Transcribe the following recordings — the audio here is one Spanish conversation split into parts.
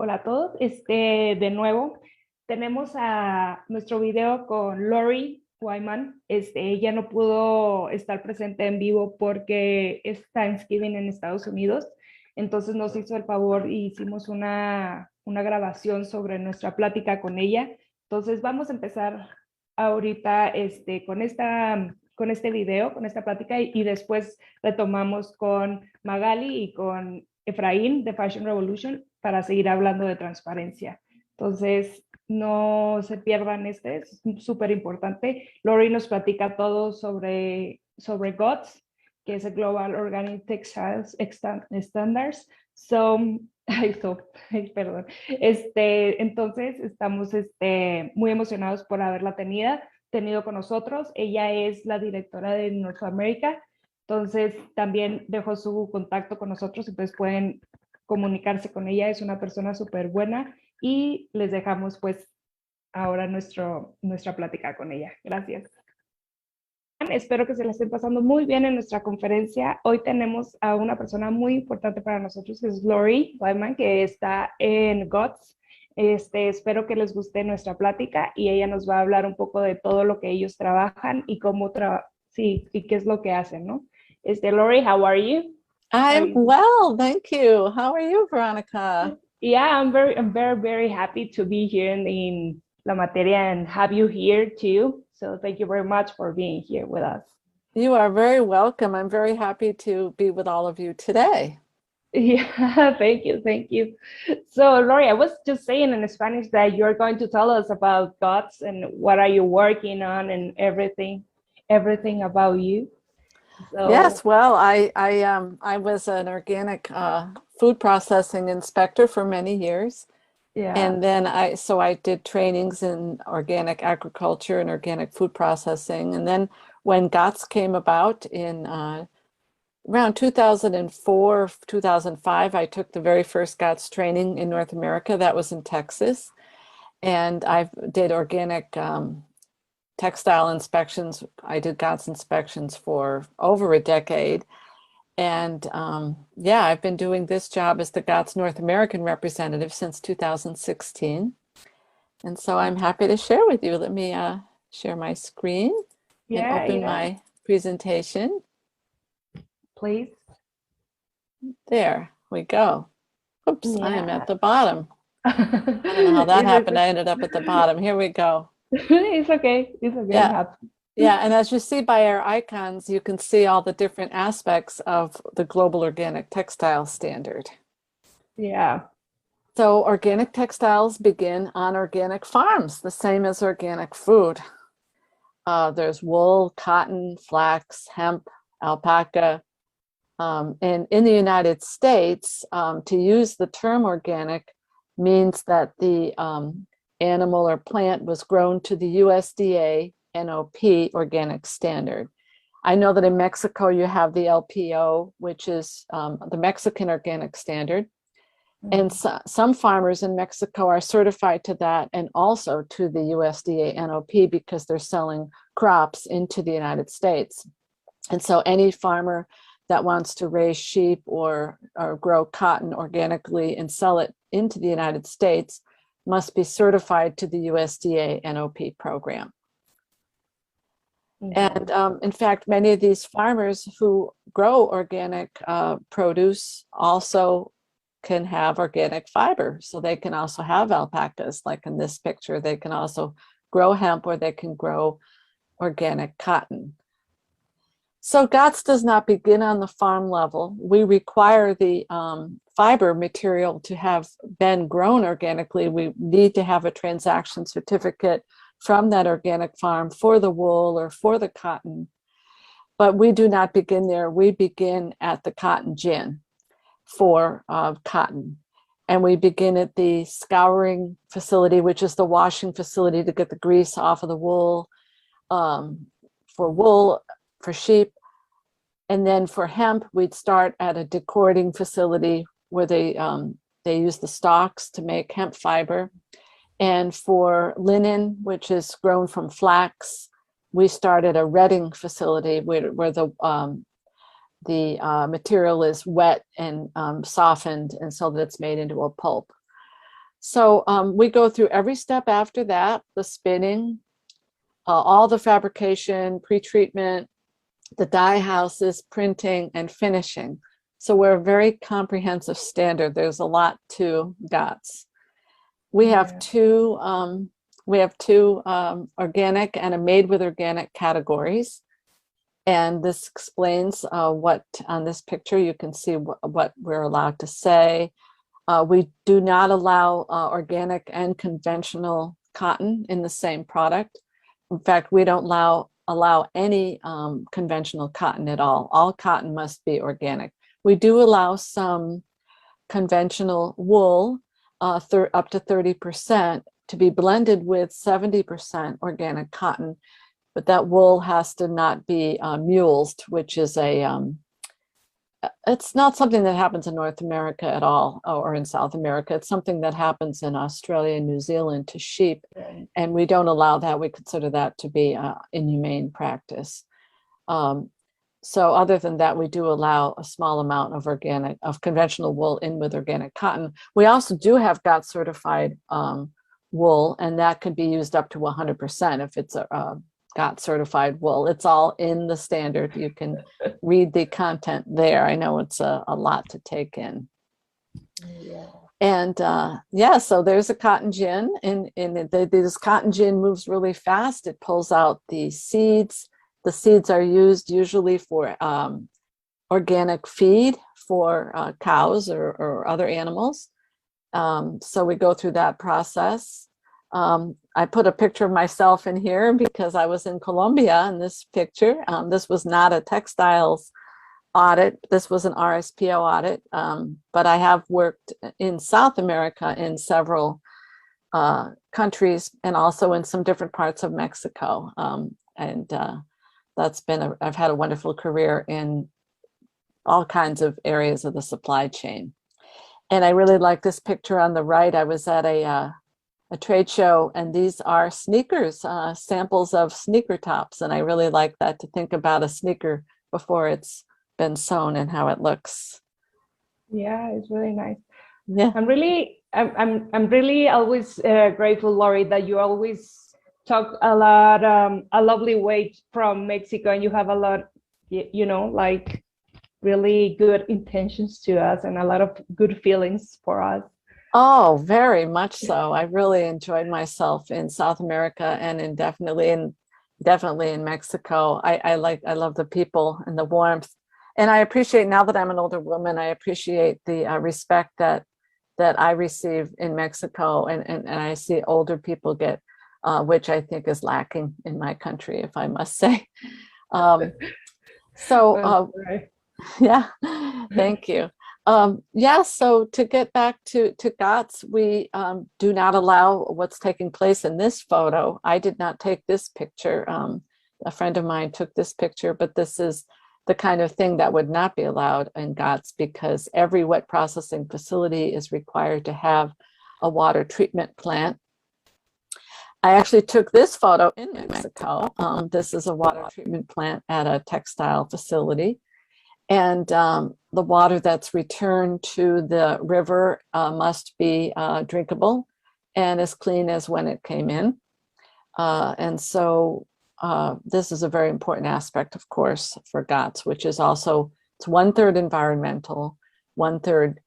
Hola a todos. De nuevo, tenemos a nuestro video con Lori Wyman. Ella no pudo estar presente en vivo porque es Thanksgiving en Estados Unidos. Entonces nos hizo el favor y hicimos una grabación sobre nuestra plática con ella. Entonces vamos a empezar ahorita con este video, con esta plática y después retomamos con Magali y con Efraín de Fashion Revolution para seguir hablando de transparencia. Entonces, no se pierdan es súper importante. Lori nos platica todo sobre GOTS, que es el Global Organic Textiles Standards. Perdón. Entonces, estamos muy emocionados por haberla tenido con nosotros. Ella es la directora de Norteamérica. Entonces, también dejó su contacto con nosotros, entonces pueden comunicarse con ella. Es una persona súper buena y les dejamos pues ahora nuestra plática con ella. Gracias. Espero que se la estén pasando muy bien en nuestra conferencia. Hoy tenemos a una persona muy importante para nosotros, que es Lori Wyman, que está en GOTS. Espero que les guste nuestra plática y ella nos va a hablar un poco de todo lo que ellos trabajan y y qué es lo que hacen, ¿no? Lori, how are you? I'm well, thank you. How are you, Veronica? Yeah, I'm very happy to be here in La Materia and have you here too. So thank you very much for being here with us. You are very welcome. I'm very happy to be with all of you today. Yeah, thank you. So, Lori, I was just saying in Spanish that you're going to tell us about GOTS and what are you working on and everything about you. So, Yes, well, I was an organic food processing inspector for many years. yeah. And then I did trainings in organic agriculture and organic food processing. And then when GOTS came about in around 2004, 2005, I took the very first GOTS training in North America. That was in Texas. And I did organic textile inspections. I did GOTS inspections for over a decade. And yeah, I've been doing this job as the GOTS North American representative since 2016. And so I'm happy to share with you. Let me share my screen and open my presentation. Please. There we go. Oops, I am at the bottom. I don't know how that happened. I ended up at the bottom. Here we go. It's okay. It's okay. Yeah. Yeah, and as you see by our icons, you can see all the different aspects of the Global Organic Textile Standard. Yeah. So organic textiles begin on organic farms, the same as organic food. There's wool, cotton, flax, hemp, alpaca. And in the United States, to use the term organic means that the animal or plant was grown to the USDA NOP organic standard. I know that in Mexico you have the LPO, which is the Mexican organic standard. And some farmers in Mexico are certified to that and also to the USDA NOP because they're selling crops into the United States. And so any farmer that wants to raise sheep or grow cotton organically and sell it into the United States must be certified to the USDA NOP program. And in fact, many of these farmers who grow organic produce also can have organic fiber. So they can also have alpacas, like in this picture. They can also grow hemp or they can grow organic cotton. So GOTS does not begin on the farm level. We require the fiber material to have been grown organically. We need to have a transaction certificate from that organic farm for the wool or for the cotton. But we do not begin there. We begin at the cotton gin for cotton. And we begin at the scouring facility, which is the washing facility to get the grease off of the wool, for sheep. And then for hemp, we'd start at a decording facility where they use the stalks to make hemp fiber. And for linen, which is grown from flax, we start at a retting facility where the material is wet and softened, and so that it's made into a pulp. So we go through every step after that, the spinning, all the fabrication, pre-treatment, the dye houses, printing, and finishing. So we're a very comprehensive standard. There's a lot to GOTS. We have two organic and a made with organic categories. And this explains what on this picture you can see what we're allowed to say. We do not allow organic and conventional cotton in the same product. In fact, we don't allow any conventional cotton at all. All cotton must be organic. We do allow some conventional wool, up to 30%, to be blended with 70% organic cotton, but that wool has to not be mulesed, which is it's not something that happens in North America at all, or in South America. It's something that happens in Australia and New Zealand to sheep, and we don't allow that. We consider that to be inhumane practice. So other than that, we do allow a small amount of conventional wool in with organic cotton. We also do have GOTS certified wool, and that could be used up to 100% if it's a GOTS certified wool. It's all in the standard. You can read the content there. I know it's a lot to take in. Yeah. And so there's a cotton gin, and this cotton gin moves really fast. It pulls out the seeds. The seeds are used usually for organic feed for cows or other animals. So we go through that process. I put a picture of myself in here because I was in Colombia in this picture. This was not a textiles audit. This was an RSPO audit, but I have worked in South America in several countries and also in some different parts of Mexico. I've had a wonderful career in all kinds of areas of the supply chain. And I really like this picture on the right. I was at a trade show, and these are sneakers, samples of sneaker tops. And I really like that, to think about a sneaker before it's been sewn and how it looks. Yeah, it's really nice. Yeah, I'm really always grateful, Lori, that you always talk a lovely way from Mexico, and you have a lot, like really good intentions to us and a lot of good feelings for us. Oh, very much so. I really enjoyed myself in South America and definitely in Mexico. I love the people and the warmth, and I appreciate, now that I'm an older woman, I appreciate the respect that I receive in Mexico, and I see older people get, which I think is lacking in my country, if I must say. Yeah, thank you. So to get back to GOTS, we do not allow what's taking place in this photo. I did not take this picture. A friend of mine took this picture, but this is the kind of thing that would not be allowed in GOTS, because every wet processing facility is required to have a water treatment plant. I actually took this photo in Mexico. This is a water treatment plant at a textile facility. And the water that's returned to the river must be drinkable and as clean as when it came in. And so this is a very important aspect, of course, for GOTS, which is also, it's 1/3 environmental, 1/3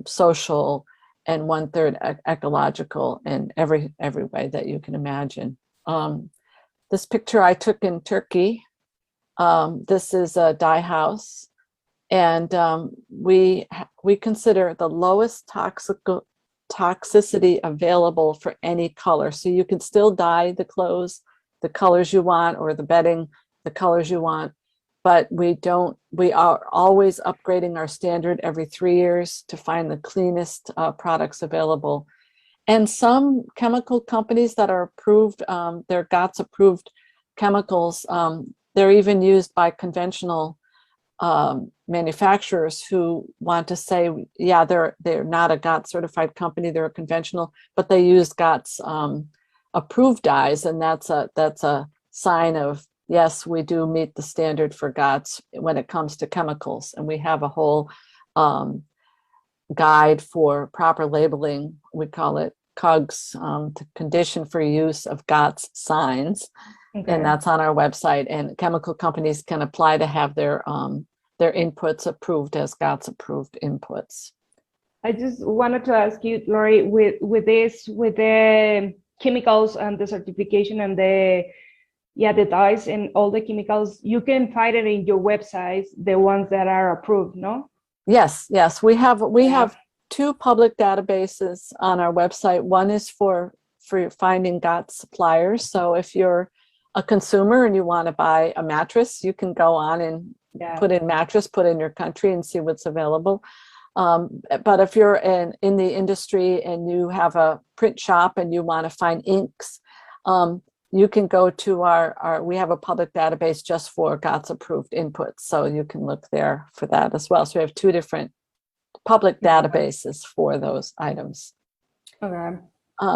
social, and 1/3 ecological in every way that you can imagine. This picture I took in Turkey. This is a dye house, and we consider the lowest toxicity available for any color. So you can still dye the clothes the colors you want, or the bedding the colors you want, but we are always upgrading our standard every 3 years to find the cleanest products available. And some chemical companies that are approved, they're GOTS approved chemicals, they're even used by conventional manufacturers who want to say, yeah, they're not a GOTS certified company, they're a conventional, but they use GOTS approved dyes, and that's a sign of, yes, we do meet the standard for GOTS when it comes to chemicals. And we have a whole guide for proper labeling. We call it CUGS, the Condition for Use of GOTS signs. Okay. And that's on our website. And chemical companies can apply to have their inputs approved as GOTS approved inputs. I just wanted to ask you, Lori, with the chemicals and the certification and the dyes and all the chemicals, you can find it in your websites, the ones that are approved, no? Yes, we have two public databases on our website. One is for finding GOTS suppliers. So if you're a consumer and you want to buy a mattress, you can go on and put in mattress, put in your country and see what's available. But if you're in the industry and you have a print shop and you want to find inks, you can go to we have a public database just for GOTS approved inputs. So you can look there for that as well. So we have two different public databases for those items. Okay.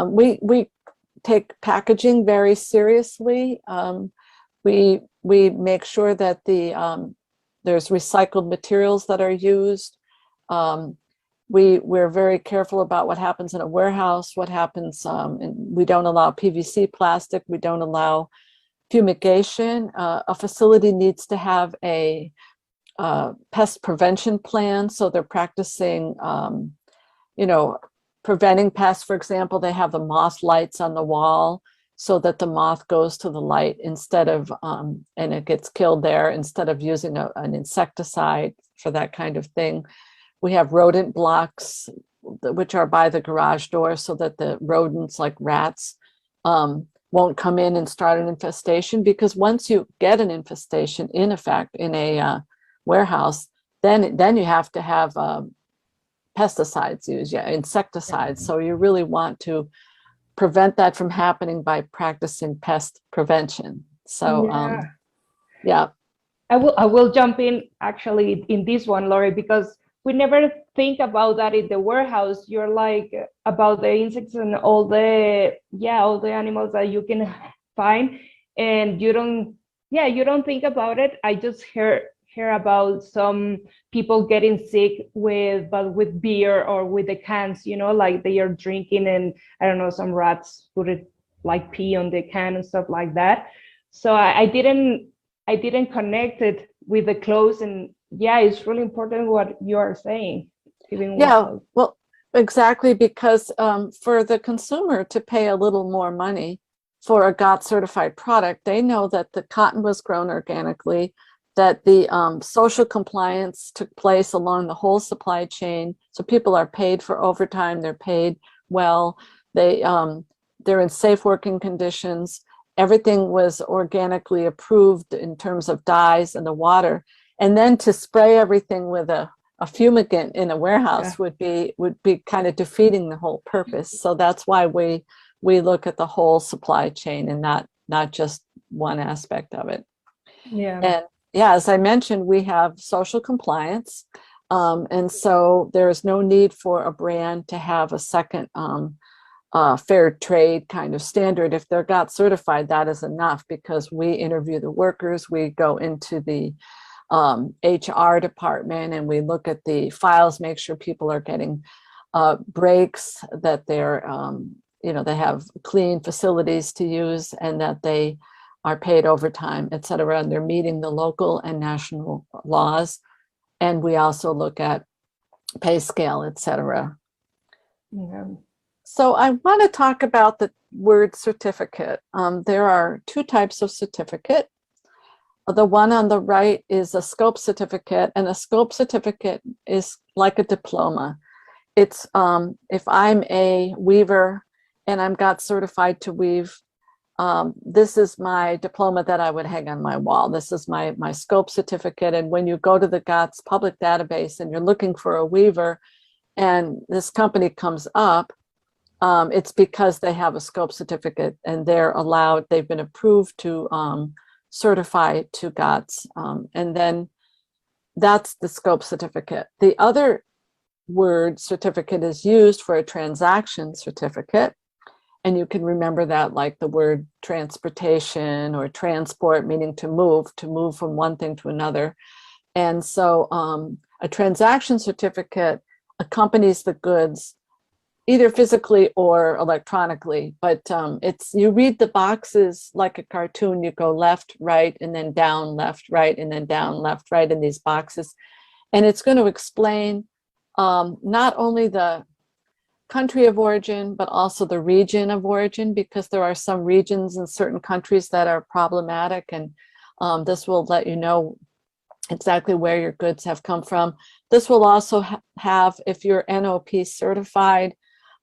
We take packaging very seriously. We make sure that there's recycled materials that are used. We're very careful about what happens in a warehouse, what happens, and we don't allow PVC plastic, we don't allow fumigation. A facility needs to have a pest prevention plan, so they're practicing, preventing pests. For example, they have the moth lights on the wall so that the moth goes to the light instead of, and it gets killed there instead of using an insecticide for that kind of thing. We have rodent blocks, which are by the garage door so that the rodents like rats won't come in and start an infestation, because once you get an infestation in a warehouse, then you have to have pesticides used, insecticides. So you really want to prevent that from happening by practicing pest prevention. So I will jump in actually in this one, Lori, because we never think about that in the warehouse. You're like about the insects and all the animals that you can find, and you don't think about it. I just hear about some people getting sick with beer or with the cans, like they are drinking and I don't know, some rats put it like pee on the can and stuff like that. So I didn't connect it with the clothes, and it's really important what you are saying. Well, exactly, because for the consumer to pay a little more money for a GOTS certified product, they know that the cotton was grown organically, that the social compliance took place along the whole supply chain. So people are paid for overtime, they're paid well, they're in safe working conditions. Everything was organically approved in terms of dyes and the water. And then to spray everything with a fumigant in a warehouse would be kind of defeating the whole purpose. So that's why we look at the whole supply chain and not just one aspect of it. And as I mentioned, we have social compliance. And so there is no need for a brand to have a second fair trade kind of standard. If they're GOTS certified, that is enough, because we interview the workers, we go into the HR department and we look at the files, make sure people are getting breaks, that they're they have clean facilities to use, and that they are paid overtime, et cetera, and they're meeting the local and national laws. And we also look at pay scale, et cetera. So I want to talk about the word certificate. There are two types of certificate. The one on the right is a scope certificate, and a scope certificate is like a diploma. It's if I'm a weaver and I'm GOTS certified to weave, this is my diploma that I would hang on my wall. This is my scope certificate. And when you go to the GOTS public database and you're looking for a weaver and this company comes up, it's because they have a scope certificate and they've been approved to certify to GOTS. And then that's the scope certificate. The other word certificate is used for a transaction certificate. And you can remember that like the word transportation or transport, meaning to move from one thing to another. And so a transaction certificate accompanies the goods either physically or electronically, but it's, you read the boxes like a cartoon. You go left, right, and then down, left, right, and then down, left, right in these boxes. And it's going to explain not only the country of origin, but also the region of origin, because there are some regions in certain countries that are problematic. And this will let you know exactly where your goods have come from. This will also have, if you're NOP certified,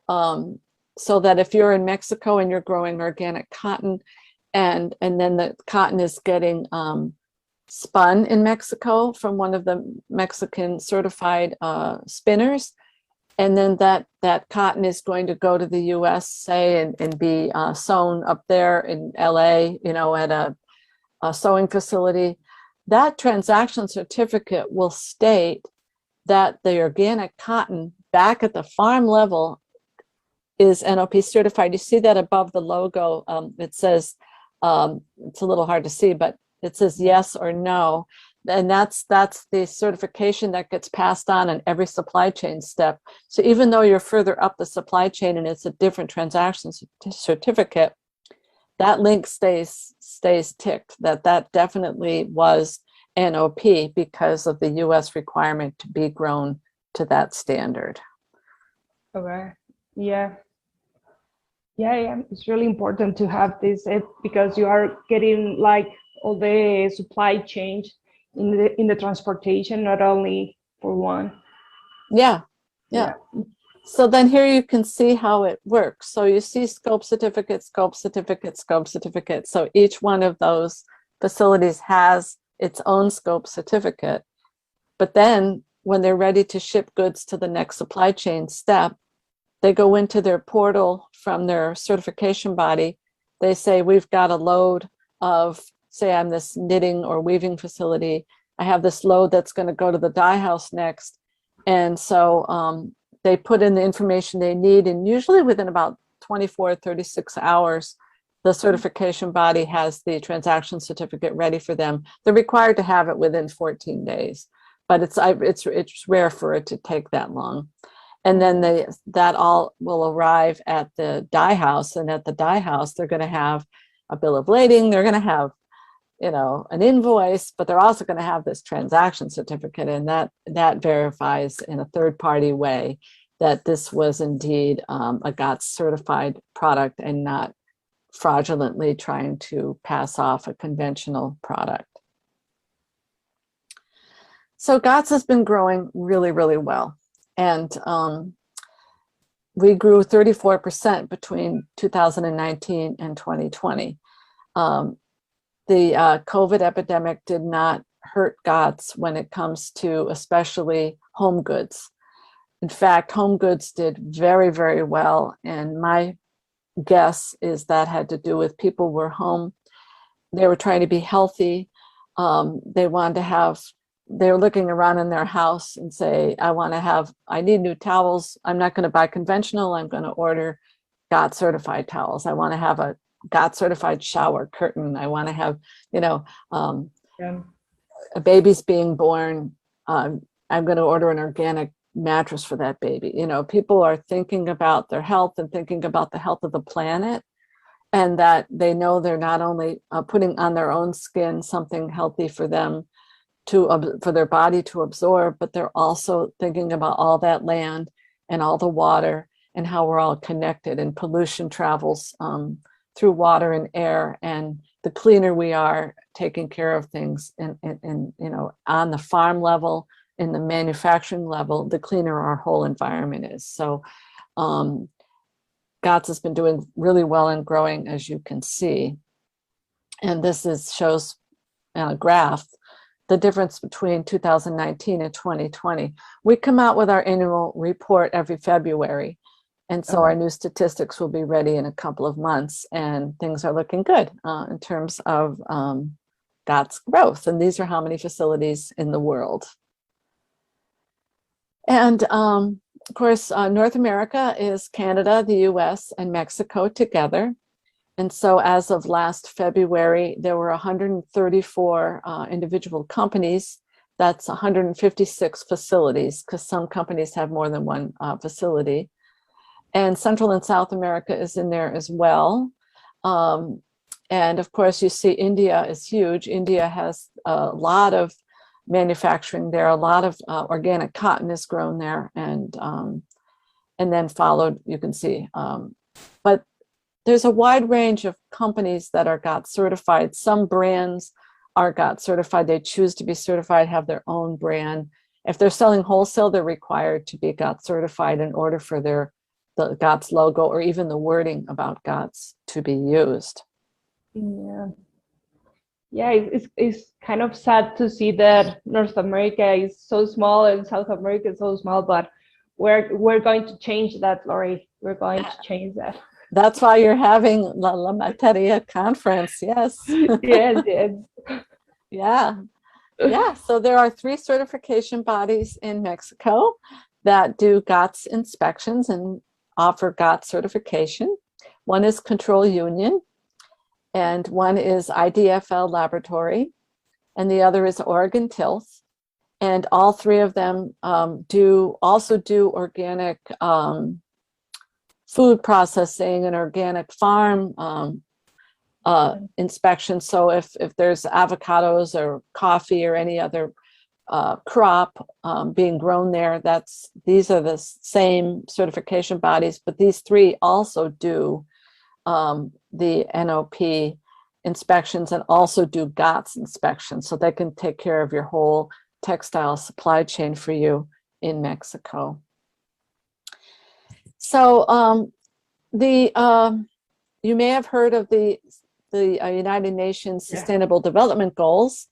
so that if you're in Mexico and you're growing organic cotton, and then the cotton is getting spun in Mexico from one of the Mexican certified spinners, and then that cotton is going to go to the US, say, and be sewn up there in LA, you know, at a sewing facility, that transaction certificate will state that the organic cotton back at the farm level is NOP certified. You see that above the logo. It says, it's a little hard to see, but it says yes or no. And that's the certification that gets passed on in every supply chain step. So even though you're further up the supply chain and it's a different transaction certificate, that link stays ticked, that definitely was NOP because of the US requirement to be grown to that standard. Okay. Yeah. Yeah, it's really important to have this because you are getting like all the supply chain in the transportation, not only for one. Yeah. So then here you can see how it works. So you see scope certificate, scope certificate, scope certificate. So each one of those facilities has its own scope certificate. But then when they're ready to ship goods to the next supply chain step, they go into their portal from their certification body. They say, we've got a load of, say I'm this knitting or weaving facility. I have this load that's going to go to the dye house next. And so they put in the information they need. And usually within about 24, 36 hours, the certification body has the transaction certificate ready for them. They're required to have it within 14 days, but it's rare for it to take that long. And then that all will arrive at the dye house, and at the dye house, they're going to have a bill of lading. They're going to have, you know, an invoice, but they're also going to have this transaction certificate, and that verifies in a third-party way that this was indeed a GOTS certified product and not fraudulently trying to pass off a conventional product. So GOTS has been growing really, really well. And we grew 34% between 2019 and 2020. The COVID epidemic did not hurt GOTS when it comes to especially home goods. In fact, home goods did very, very well. And my guess is that had to do with people were home. They were trying to be healthy. They wanted to have, they were looking around in their house and say, I need new towels. I'm not going to buy conventional. I'm going to order GOTS certified towels. I want to have a GOTS certified shower curtain. I want to have, you know, a baby's being born. I'm going to order an organic mattress for that baby. You know, people are thinking about their health and thinking about the health of the planet, and that they know they're not only putting on their own skin something healthy for them for their body to absorb, but they're also thinking about all that land and all the water and how we're all connected, and pollution travels through water and air, and the cleaner we are taking care of things in you know, on the farm level, in the manufacturing level, the cleaner our whole environment is. So GOTS has been doing really well and growing, as you can see. And this shows a graph the difference between 2019 and 2020. We come out with our annual report every February. And so our new statistics will be ready in a couple of months, and things are looking good in terms of GOTS growth. And these are how many facilities in the world. And of course, North America is Canada, the US, and Mexico together. And so as of last February, there were 134 individual companies That's 156 facilities, because some companies have more than one facility. And Central and South America is in there as well. And of course, you see India is huge. India has a lot of manufacturing there. A lot of organic cotton is grown there, and then followed, you can see. But there's a wide range of companies that are GOTS certified. Some brands are GOTS certified. They choose to be certified, have their own brand. If they're selling wholesale, they're required to be GOTS certified in order for the GOTS logo or even the wording about GOTS to be used. Yeah. Yeah, it's kind of sad to see that North America is so small and South America is so small, but we're going to change that, Lori. We're going to change that. That's why you're having La Materia conference, yes. Yes, yes. Yeah. Yeah, so there are 3 certification bodies in Mexico that do GOTS inspections and offer GOTS certification. One is Control Union, and one is IDFL Laboratory, and the other is Oregon Tilth. And all 3 of them also do organic food processing and organic farm inspection. So if there's avocados or coffee or any other crop being grown there, these are the same certification bodies, but these 3 also do the NOP inspections and also do GOTS inspections, so they can take care of your whole textile supply chain for you in Mexico. So you may have heard of the United Nations Sustainable Development Goals.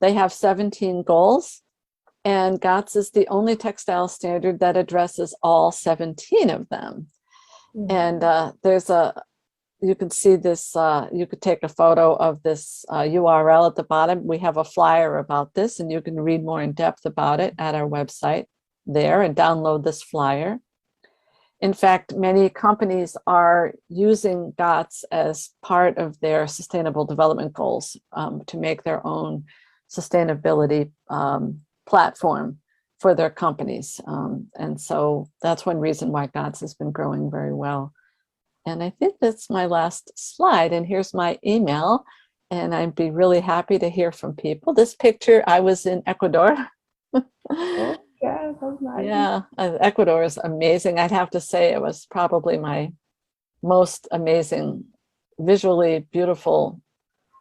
They have 17 goals, and GOTS is the only textile standard that addresses all 17 of them. Mm-hmm. And you can see this, you could take a photo of this URL at the bottom. We have a flyer about this, and you can read more in depth about it at our website there and download this flyer. In fact, many companies are using GOTS as part of their sustainable development goals to make their own sustainability platform for their companies. And so that's one reason why GOTS has been growing very well. And I think that's my last slide. And here's my email. And I'd be really happy to hear from people. This picture, I was in Ecuador. Oh, yeah, that's nice. Yeah, Ecuador is amazing. I'd have to say it was probably my most amazing, visually beautiful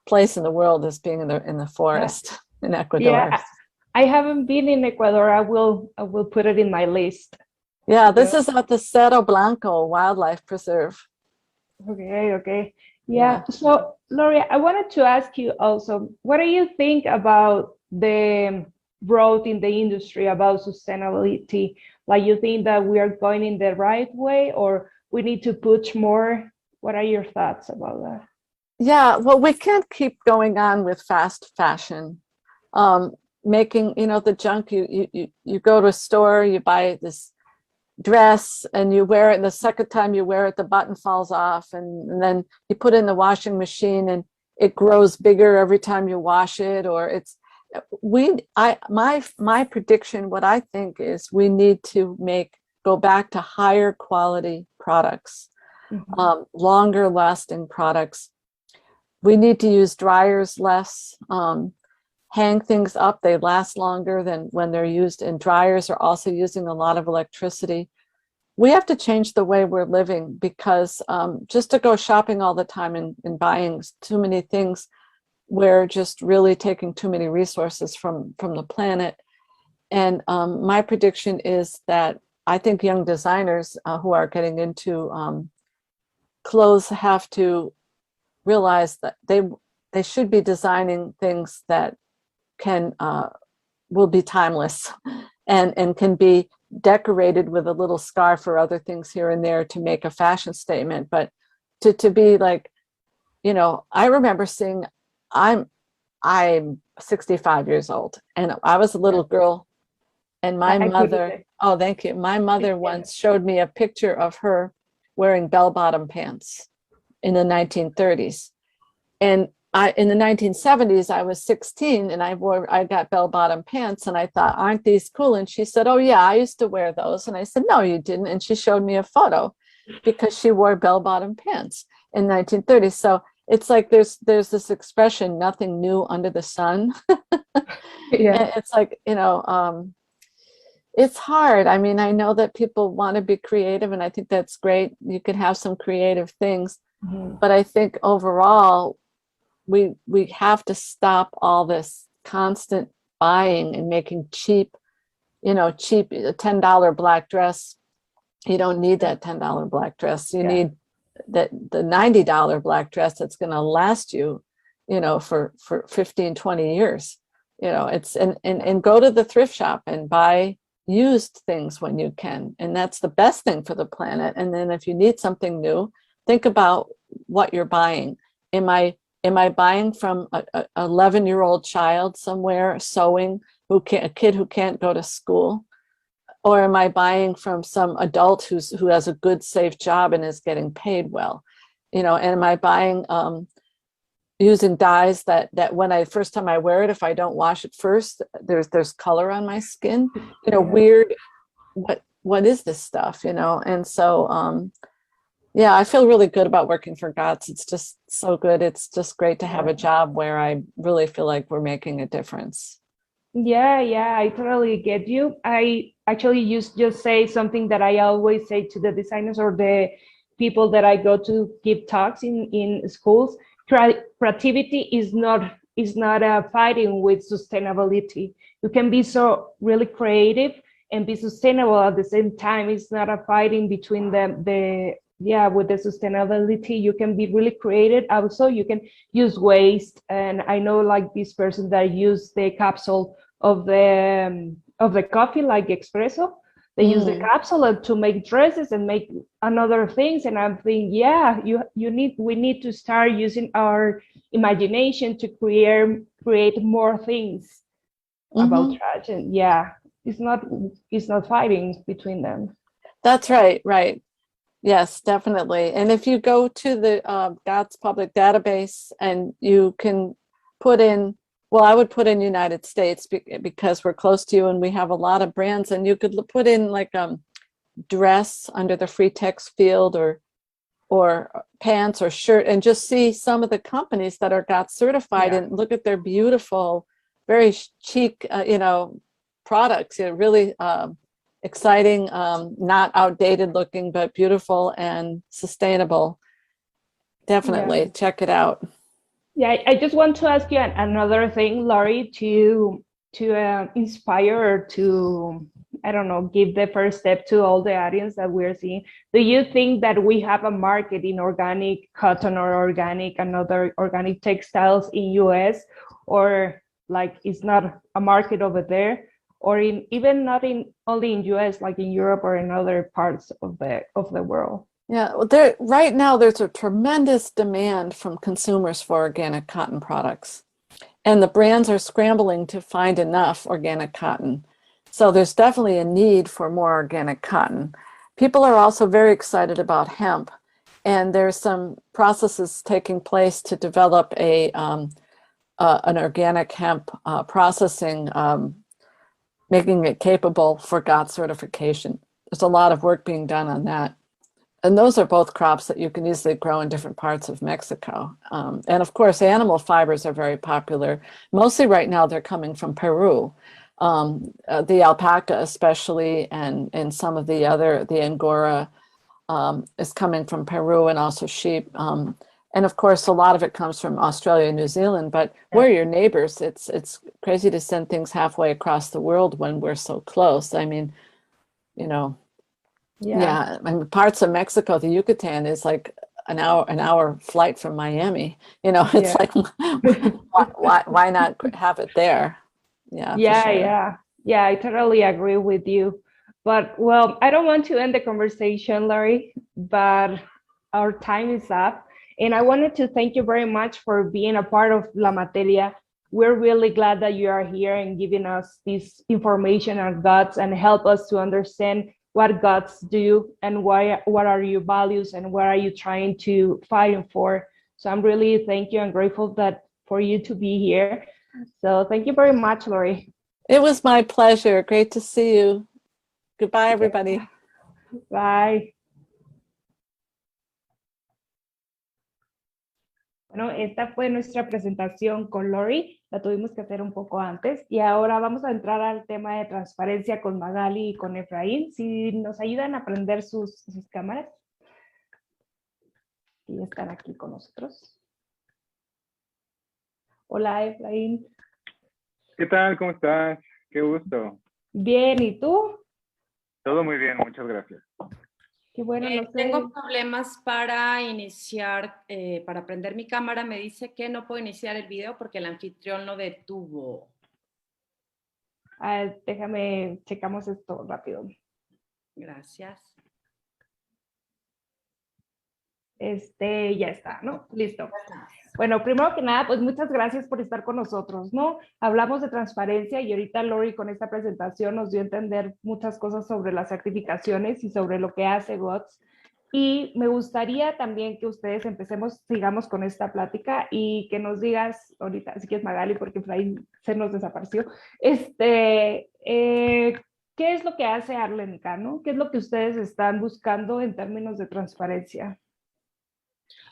place in the world, is being in the forest in Ecuador. Yeah, I haven't been in Ecuador. I will put it in my list. Yeah, this is at the Cerro Blanco Wildlife Preserve. Okay. Yeah. So, Lori, I wanted to ask you also, what do you think about the growth in the industry, about sustainability? Like, you think that we are going in the right way, or we need to push more? What are your thoughts about that? Yeah, well, we can't keep going on with fast fashion. Making, the junk, you go to a store, you buy this dress and you wear it, and the second time you wear it, the button falls off, and then you put it in the washing machine and it grows bigger every time you wash it. Or my prediction, what I think is we need to go back to higher quality products, longer lasting products. We need to use dryers less, hang things up. They last longer than when they're used in dryers, are also using a lot of electricity. We have to change the way we're living, because just to go shopping all the time and buying too many things, we're just really taking too many resources from the planet. And my prediction is that I think young designers who are getting into clothes have to realize that they should be designing things that will be timeless and can be decorated with a little scarf or other things here and there to make a fashion statement. But to be like, I remember seeing, I'm 65 years old, and I was a little girl, and my mother, oh, thank you. My mother once showed me a picture of her wearing bell-bottom pants in the 1930s. And in the 1970s, I was 16 and I got bell-bottom pants and I thought, aren't these cool? And she said, oh yeah, I used to wear those. And I said, no, you didn't. And she showed me a photo because she wore bell-bottom pants in 1930. So it's like there's this expression, nothing new under the sun. Yeah. And it's like, it's hard. I mean, I know that people want to be creative and I think that's great. You can have some creative things, but I think overall, we have to stop all this constant buying and making cheap a $10 black dress. You don't need that $10 black dress. You need the $90 black dress that's going to last you, for 15, 20 years. It's and go to the thrift shop and buy used things when you can. And that's the best thing for the planet. And then if you need something new, think about what you're buying. Am I buying from a 11-year-old child somewhere sewing, a kid who can't go to school? Or am I buying from some adult who has a good, safe job and is getting paid well? And am I buying using dyes that when first time I wear it, if I don't wash it first, there's color on my skin? Weird. What is this stuff? And so yeah, I feel really good about working for GOTS. It's just so good. It's just great to have a job where I really feel like we're making a difference. Yeah, I totally get you. I actually just say something that I always say to the designers or the people that I go to give talks in schools. Creativity is not fighting with sustainability. You can be so really creative and be sustainable at the same time. It's not a fighting between with the sustainability. You can be really creative. Also, you can use waste. And I know like this person that used the capsule of the coffee, like espresso. They use the capsule to make dresses and make another things. And I'm thinking, we need to start using our imagination to create more things about trash. And it's not fighting between them. That's right. Yes, definitely. And if you go to the GOTS public database and you can put in, well, I would put in United States because we're close to you and we have a lot of brands, and you could put in like dress under the free text field or pants or shirt and just see some of the companies that are GOTS certified and look at their beautiful, very chic, products. Really exciting, not outdated looking, but beautiful and sustainable. Definitely check it out. Yeah, I just want to ask you another thing, Lori, to inspire or to, I don't know, give the first step to all the audience that we're seeing. Do you think that we have a market in organic cotton or another organic textiles in US, or like it's not a market over there? Or even not only in US, like in Europe or in other parts of the world? Yeah, right now there's a tremendous demand from consumers for organic cotton products, and the brands are scrambling to find enough organic cotton. So there's definitely a need for more organic cotton. People are also very excited about hemp, and there's some processes taking place to develop an organic hemp processing, making it capable for GOTS certification. There's a lot of work being done on that. And those are both crops that you can easily grow in different parts of Mexico. And of course, animal fibers are very popular. Mostly right now, they're coming from Peru. The alpaca especially, and some of the Angora is coming from Peru, and also sheep. And of course, a lot of it comes from Australia and New Zealand, but we're your neighbors. It's crazy to send things halfway across the world when we're so close. I mean, I mean, parts of Mexico, the Yucatan is like an hour flight from Miami. It's like, why not have it there? Yeah, I totally agree with you. But well, I don't want to end the conversation, Larry, but our time is up. And I wanted to thank you very much for being a part of La Materia. We're really glad that you are here and giving us this information on GOTS and help us to understand what GOTS do and what are your values and what are you trying to fight for. So I'm really thank you and grateful that for you to be here. So thank you very much, Lori. It was my pleasure. Great to see you. Goodbye, everybody. Bye. Bueno, esta fue nuestra presentación con Lori, la tuvimos que hacer un poco antes y ahora vamos a entrar al tema de transparencia con Magali y con Efraín. Si nos ayudan a prender sus cámaras. Y están aquí con nosotros. Hola, Efraín. ¿Qué tal? ¿Cómo estás? Qué gusto. Bien, ¿y tú? Todo muy bien, muchas gracias. Qué bueno, no sé. Tengo problemas para iniciar, para prender mi cámara. Me dice que no puedo iniciar el video porque el anfitrión lo detuvo. Déjame, checamos esto rápido. Gracias. Ya está, ¿no? Listo. Bueno, primero que nada, pues muchas gracias por estar con nosotros, ¿no? Hablamos de transparencia y ahorita Lori con esta presentación nos dio a entender muchas cosas sobre las certificaciones y sobre lo que hace GOTS. Y me gustaría también que ustedes sigamos con esta plática y que nos digas, ahorita, si quieres Magali, porque Efraín se nos desapareció, ¿qué es lo que hace Arlénica, ¿no? ¿Qué es lo que ustedes están buscando en términos de transparencia?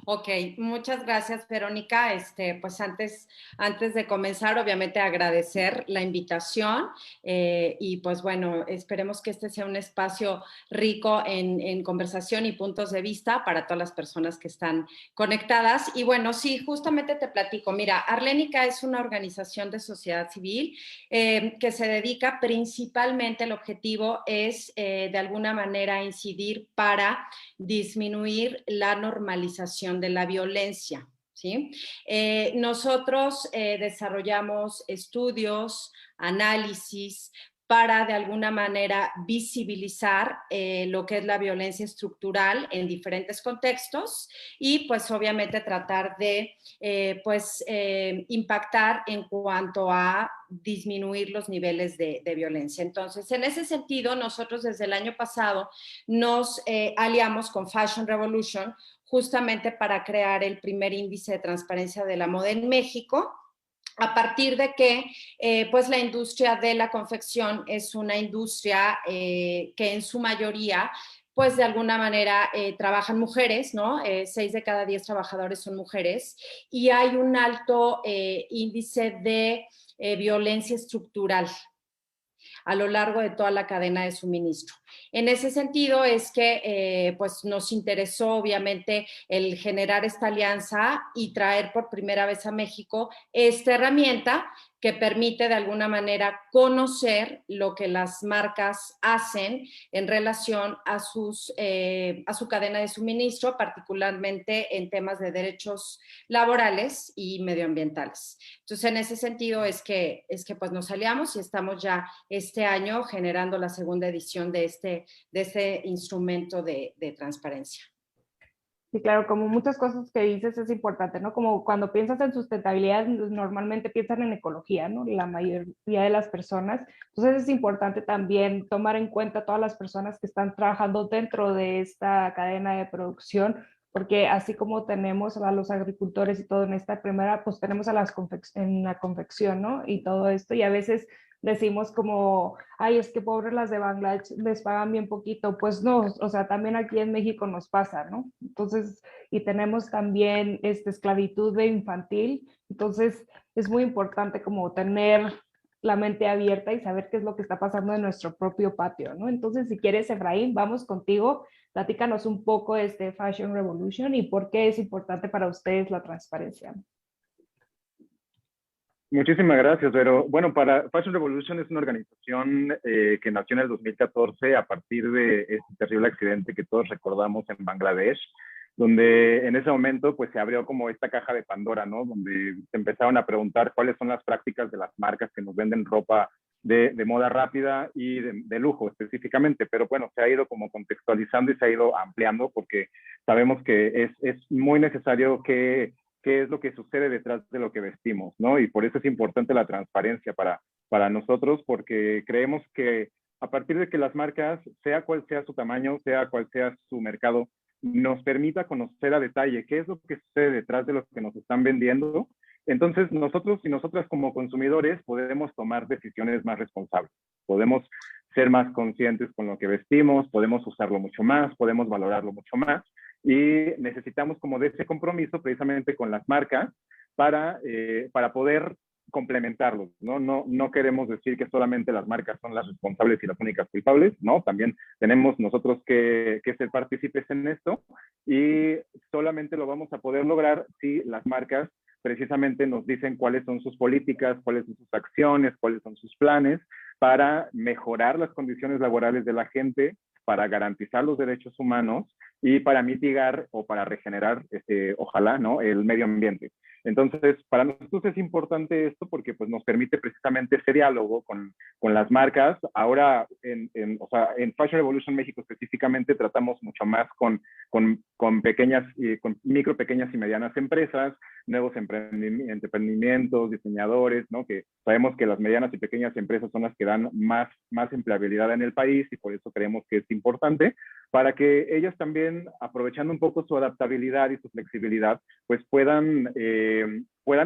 Ok, muchas gracias, Verónica. Pues antes de comenzar, obviamente agradecer la invitación y pues bueno, esperemos que este sea un espacio rico en conversación y puntos de vista para todas las personas que están conectadas. Y bueno, sí, justamente te platico. Mira, Arlénica es una organización de sociedad civil que se dedica principalmente, el objetivo es de alguna manera incidir para disminuir la normalización de la violencia, ¿sí? Nosotros desarrollamos estudios, análisis para de alguna manera visibilizar lo que es la violencia estructural en diferentes contextos y pues obviamente tratar de impactar en cuanto a disminuir los niveles de violencia. Entonces, en ese sentido, nosotros desde el año pasado nos aliamos con Fashion Revolution justamente para crear el primer índice de transparencia de la moda en México, a partir de que pues la industria de la confección es una industria que en su mayoría pues de alguna manera trabajan mujeres, ¿no? 6 de cada 10 trabajadores son mujeres y hay un alto índice de violencia estructural a lo largo de toda la cadena de suministro. En ese sentido es que pues nos interesó obviamente el generar esta alianza y traer por primera vez a México esta herramienta que permite de alguna manera conocer lo que las marcas hacen en relación a su cadena de suministro, particularmente en temas de derechos laborales y medioambientales. Entonces, en ese sentido es que pues nos aliamos y estamos ya este año generando la segunda edición de este instrumento de transparencia. Sí, claro, como muchas cosas que dices es importante, ¿no? Como cuando piensas en sustentabilidad, normalmente piensan en ecología, ¿no? La mayoría de las personas. Entonces es importante también tomar en cuenta todas las personas que están trabajando dentro de esta cadena de producción, porque así como tenemos a los agricultores y todo en esta primera, pues tenemos a en la confección, ¿no? Y todo esto, y a veces decimos como, ay, es que pobres las de Bangladesh les pagan bien poquito. Pues no, o sea, también aquí en México nos pasa, ¿no? Entonces, y tenemos también esclavitud de infantil. Entonces, es muy importante como tener la mente abierta y saber qué es lo que está pasando en nuestro propio patio, ¿no? Entonces, si quieres, Efraín, vamos contigo. Platícanos un poco de este Fashion Revolution y por qué es importante para ustedes la transparencia. Muchísimas gracias, pero bueno, Fashion Revolution es una organización que nació en el 2014 a partir de este terrible accidente que todos recordamos en Bangladesh, donde en ese momento pues se abrió como esta caja de Pandora, ¿no? Donde se empezaron a preguntar cuáles son las prácticas de las marcas que nos venden ropa de moda rápida y de lujo específicamente, pero bueno, se ha ido como contextualizando y se ha ido ampliando porque sabemos que es muy necesario que qué es lo que sucede detrás de lo que vestimos, ¿no? Y por eso es importante la transparencia para nosotros, porque creemos que a partir de que las marcas, sea cual sea su tamaño, sea cual sea su mercado, nos permita conocer a detalle qué es lo que sucede detrás de lo que nos están vendiendo. Entonces, nosotros y nosotras como consumidores podemos tomar decisiones más responsables, podemos ser más conscientes con lo que vestimos, podemos usarlo mucho más, podemos valorarlo mucho más, y necesitamos como de ese compromiso precisamente con las marcas para poder complementarlos, ¿no? No queremos decir que solamente las marcas son las responsables y las únicas culpables, ¿no? También tenemos nosotros que ser partícipes en esto, y solamente lo vamos a poder lograr si las marcas precisamente nos dicen cuáles son sus políticas, cuáles son sus acciones, cuáles son sus planes para mejorar las condiciones laborales de la gente, para garantizar los derechos humanos y para mitigar o para regenerar, ojalá, ¿no?, el medio ambiente. Entonces, para nosotros es importante esto porque pues, nos permite precisamente ese diálogo con las marcas. Ahora, en Fashion Revolution México específicamente, tratamos mucho más con pequeñas, con micro, pequeñas y medianas empresas, nuevos emprendimientos, diseñadores, ¿no? Que sabemos que las medianas y pequeñas empresas son las que dan más empleabilidad en el país, y por eso creemos que es importante, para que ellas también, aprovechando un poco su adaptabilidad y su flexibilidad, pues puedan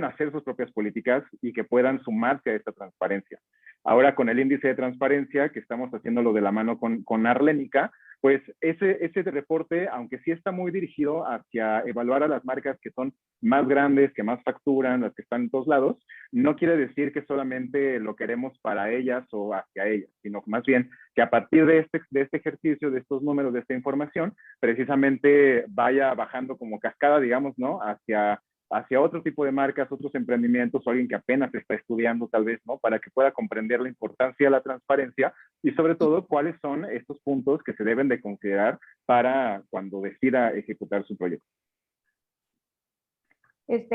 hacer sus propias políticas y que puedan sumarse a esta transparencia. Ahora, con el índice de transparencia, que estamos haciéndolo de la mano con Arlénica, pues ese reporte, aunque sí está muy dirigido hacia evaluar a las marcas que son más grandes, que más facturan, las que están en todos lados, no quiere decir que solamente lo queremos para ellas o hacia ellas, sino más bien que a partir de este ejercicio, de estos números, de esta información, precisamente vaya bajando como cascada, digamos, ¿no?, hacia otro tipo de marcas, otros emprendimientos, o alguien que apenas está estudiando tal vez, ¿no?, para que pueda comprender la importancia de la transparencia y sobre todo cuáles son estos puntos que se deben de considerar para cuando decida ejecutar su proyecto.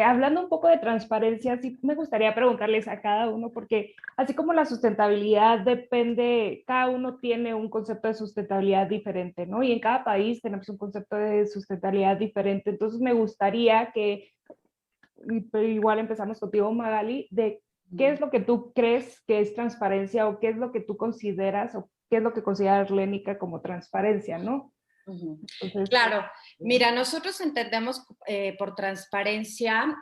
Hablando un poco de transparencia, sí me gustaría preguntarles a cada uno, porque así como la sustentabilidad depende, cada uno tiene un concepto de sustentabilidad diferente, ¿no? Y en cada país tenemos un concepto de sustentabilidad diferente. Entonces me gustaría que, igual empezamos contigo, Magali, de qué es lo que tú crees que es transparencia, o qué es lo que tú consideras, o qué es lo que considera Arlénica como transparencia, ¿no? Entonces, claro, mira, nosotros entendemos por transparencia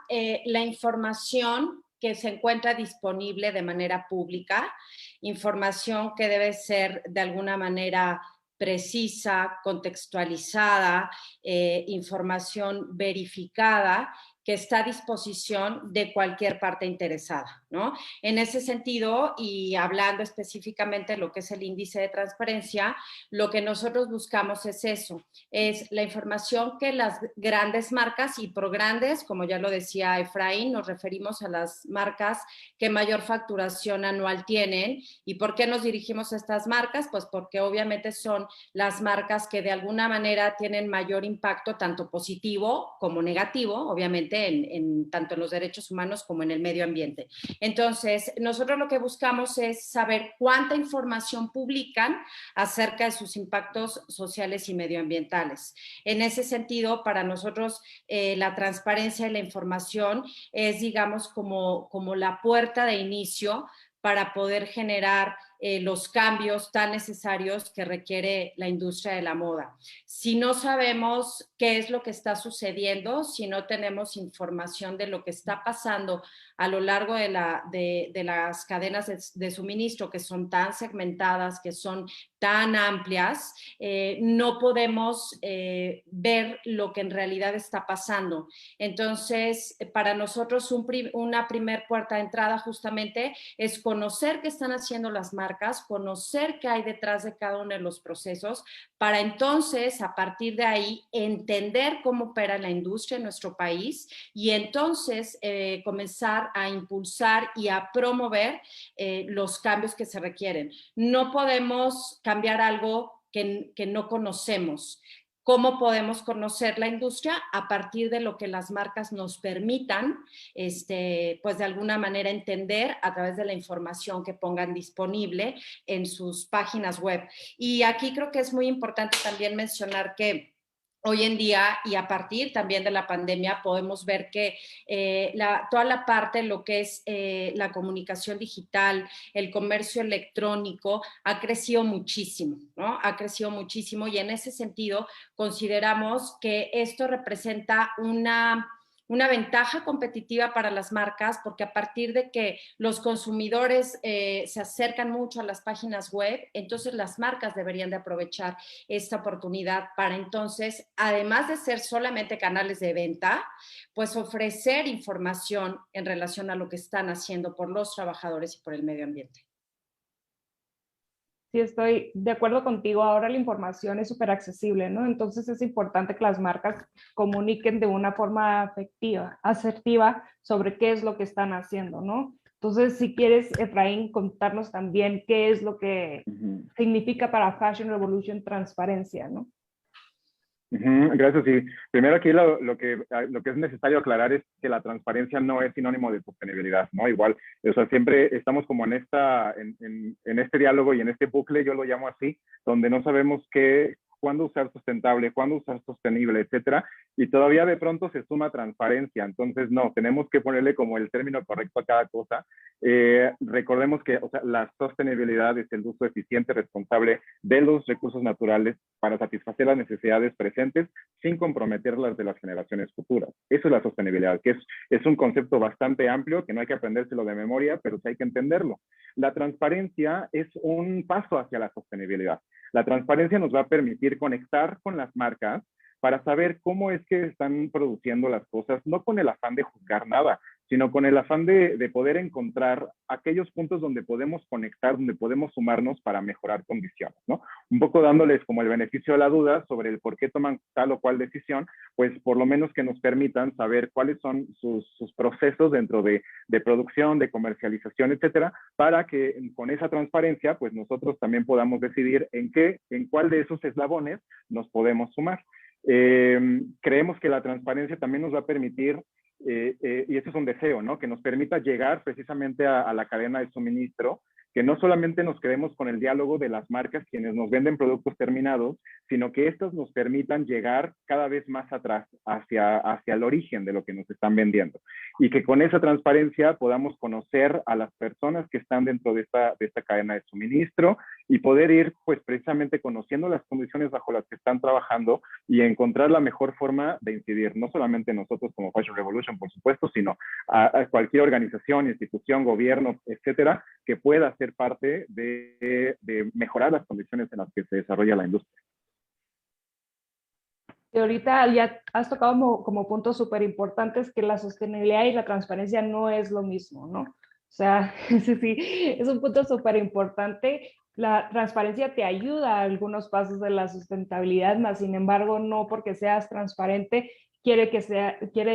la información que se encuentra disponible de manera pública, información que debe ser de alguna manera precisa, contextualizada, información verificada, que está a disposición de cualquier parte interesada, ¿no? En ese sentido, y hablando específicamente de lo que es el índice de transparencia, lo que nosotros buscamos es eso, es la información que las grandes marcas, y por grandes, como ya lo decía Efraín, nos referimos a las marcas que mayor facturación anual tienen. ¿Y por qué nos dirigimos a estas marcas? Pues porque obviamente son las marcas que de alguna manera tienen mayor impacto, tanto positivo como negativo, obviamente, tanto en los derechos humanos como en el medio ambiente. Entonces, nosotros lo que buscamos es saber cuánta información publican acerca de sus impactos sociales y medioambientales. En ese sentido, para nosotros, la transparencia de la información es, digamos, como la puerta de inicio para poder generar los cambios tan necesarios que requiere la industria de la moda. Si no sabemos qué es lo que está sucediendo, si no tenemos información de lo que está pasando a lo largo de las cadenas de suministro, que son tan segmentadas, que son tan amplias, no podemos ver lo que en realidad está pasando. Entonces, para nosotros una primer puerta de entrada justamente es conocer qué están haciendo las marcas, conocer qué hay detrás de cada uno de los procesos, para entonces, a partir de ahí, entender cómo opera la industria en nuestro país, y entonces comenzar a impulsar y a promover los cambios que se requieren. No podemos cambiar algo que no conocemos. ¿Cómo podemos conocer la industria? A partir de lo que las marcas nos permitan, pues de alguna manera entender a través de la información que pongan disponible en sus páginas web. Y aquí creo que es muy importante también mencionar que hoy en día y a partir también de la pandemia podemos ver que toda la parte, lo que es la comunicación digital, el comercio electrónico, ha crecido muchísimo, ¿no? Ha crecido muchísimo y en ese sentido consideramos que esto representa una ventaja competitiva para las marcas, porque a partir de que los consumidores se acercan mucho a las páginas web, entonces las marcas deberían de aprovechar esta oportunidad para entonces, además de ser solamente canales de venta, pues ofrecer información en relación a lo que están haciendo por los trabajadores y por el medio ambiente. Sí, estoy de acuerdo contigo. Ahora la información es súper accesible, ¿no? Entonces es importante que las marcas comuniquen de una forma asertiva sobre qué es lo que están haciendo, ¿no? Entonces, si quieres, Efraín, contarnos también qué es lo que significa para Fashion Revolution transparencia, ¿no? Gracias. Y primero aquí lo que es necesario aclarar es que la transparencia no es sinónimo de sostenibilidad, ¿no? Igual, o sea, siempre estamos como en este diálogo y en este bucle, yo lo llamo así, donde no sabemos cuándo usar sustentable, cuándo usar sostenible, etcétera, y todavía de pronto se suma transparencia. Entonces, no, tenemos que ponerle como el término correcto a cada cosa. Recordemos que, o sea, la sostenibilidad es el uso eficiente, responsable de los recursos naturales para satisfacer las necesidades presentes sin comprometer las de las generaciones futuras. Eso es la sostenibilidad, que es un concepto bastante amplio, que no hay que aprendérselo de memoria, pero sí hay que entenderlo. La transparencia es un paso hacia la sostenibilidad. La transparencia nos va a permitir conectar con las marcas para saber cómo es que están produciendo las cosas, no con el afán de juzgar nada, sino con el afán de poder encontrar aquellos puntos donde podemos conectar, donde podemos sumarnos para mejorar condiciones, ¿no? Un poco dándoles como el beneficio de la duda sobre el por qué toman tal o cual decisión, pues por lo menos que nos permitan saber cuáles son sus procesos dentro de producción, de comercialización, etcétera, para que con esa transparencia, pues nosotros también podamos decidir en cuál de esos eslabones nos podemos sumar. Creemos que la transparencia también nos va a permitir, y eso es un deseo, ¿no? Que nos permita llegar precisamente a la cadena de suministro, que no solamente nos quedemos con el diálogo de las marcas quienes nos venden productos terminados, sino que estos nos permitan llegar cada vez más atrás hacia el origen de lo que nos están vendiendo. Y que con esa transparencia podamos conocer a las personas que están dentro de esta cadena de suministro y poder ir pues precisamente conociendo las condiciones bajo las que están trabajando y encontrar la mejor forma de incidir, no solamente nosotros como Fashion Revolution, por supuesto, sino a cualquier organización, institución, gobierno, etcétera, que pueda ser parte de mejorar las condiciones en las que se desarrolla la industria. Y ahorita ya has tocado como puntos súper importantes que la sostenibilidad y la transparencia no es lo mismo, ¿no? O sea, sí, es un punto súper importante. La transparencia te ayuda a algunos pasos de la sustentabilidad, más sin embargo, no porque seas transparente quiere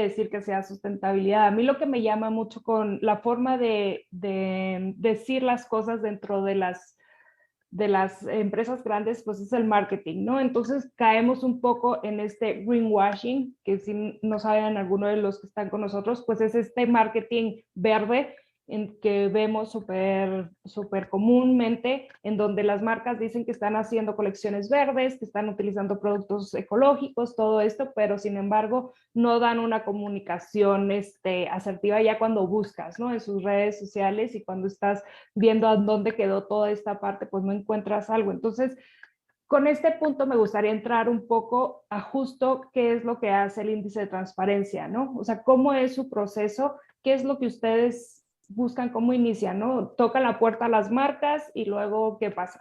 decir que sea sustentabilidad. A mí lo que me llama mucho con la forma de decir las cosas dentro de las empresas grandes, pues es el marketing, ¿no? Entonces caemos un poco en este greenwashing, que si no saben alguno de los que están con nosotros, pues es este marketing verde en que vemos súper comúnmente, en donde las marcas dicen que están haciendo colecciones verdes, que están utilizando productos ecológicos, todo esto, pero sin embargo no dan una comunicación asertiva ya cuando buscas, ¿no? En sus redes sociales y cuando estás viendo a dónde quedó toda esta parte, pues no encuentras algo. Entonces, con este punto me gustaría entrar un poco a justo qué es lo que hace el índice de transparencia, ¿no? O sea, cómo es su proceso, qué es lo que ustedes buscan, cómo inician, ¿no? Tocan la puerta a las marcas y luego, ¿qué pasa?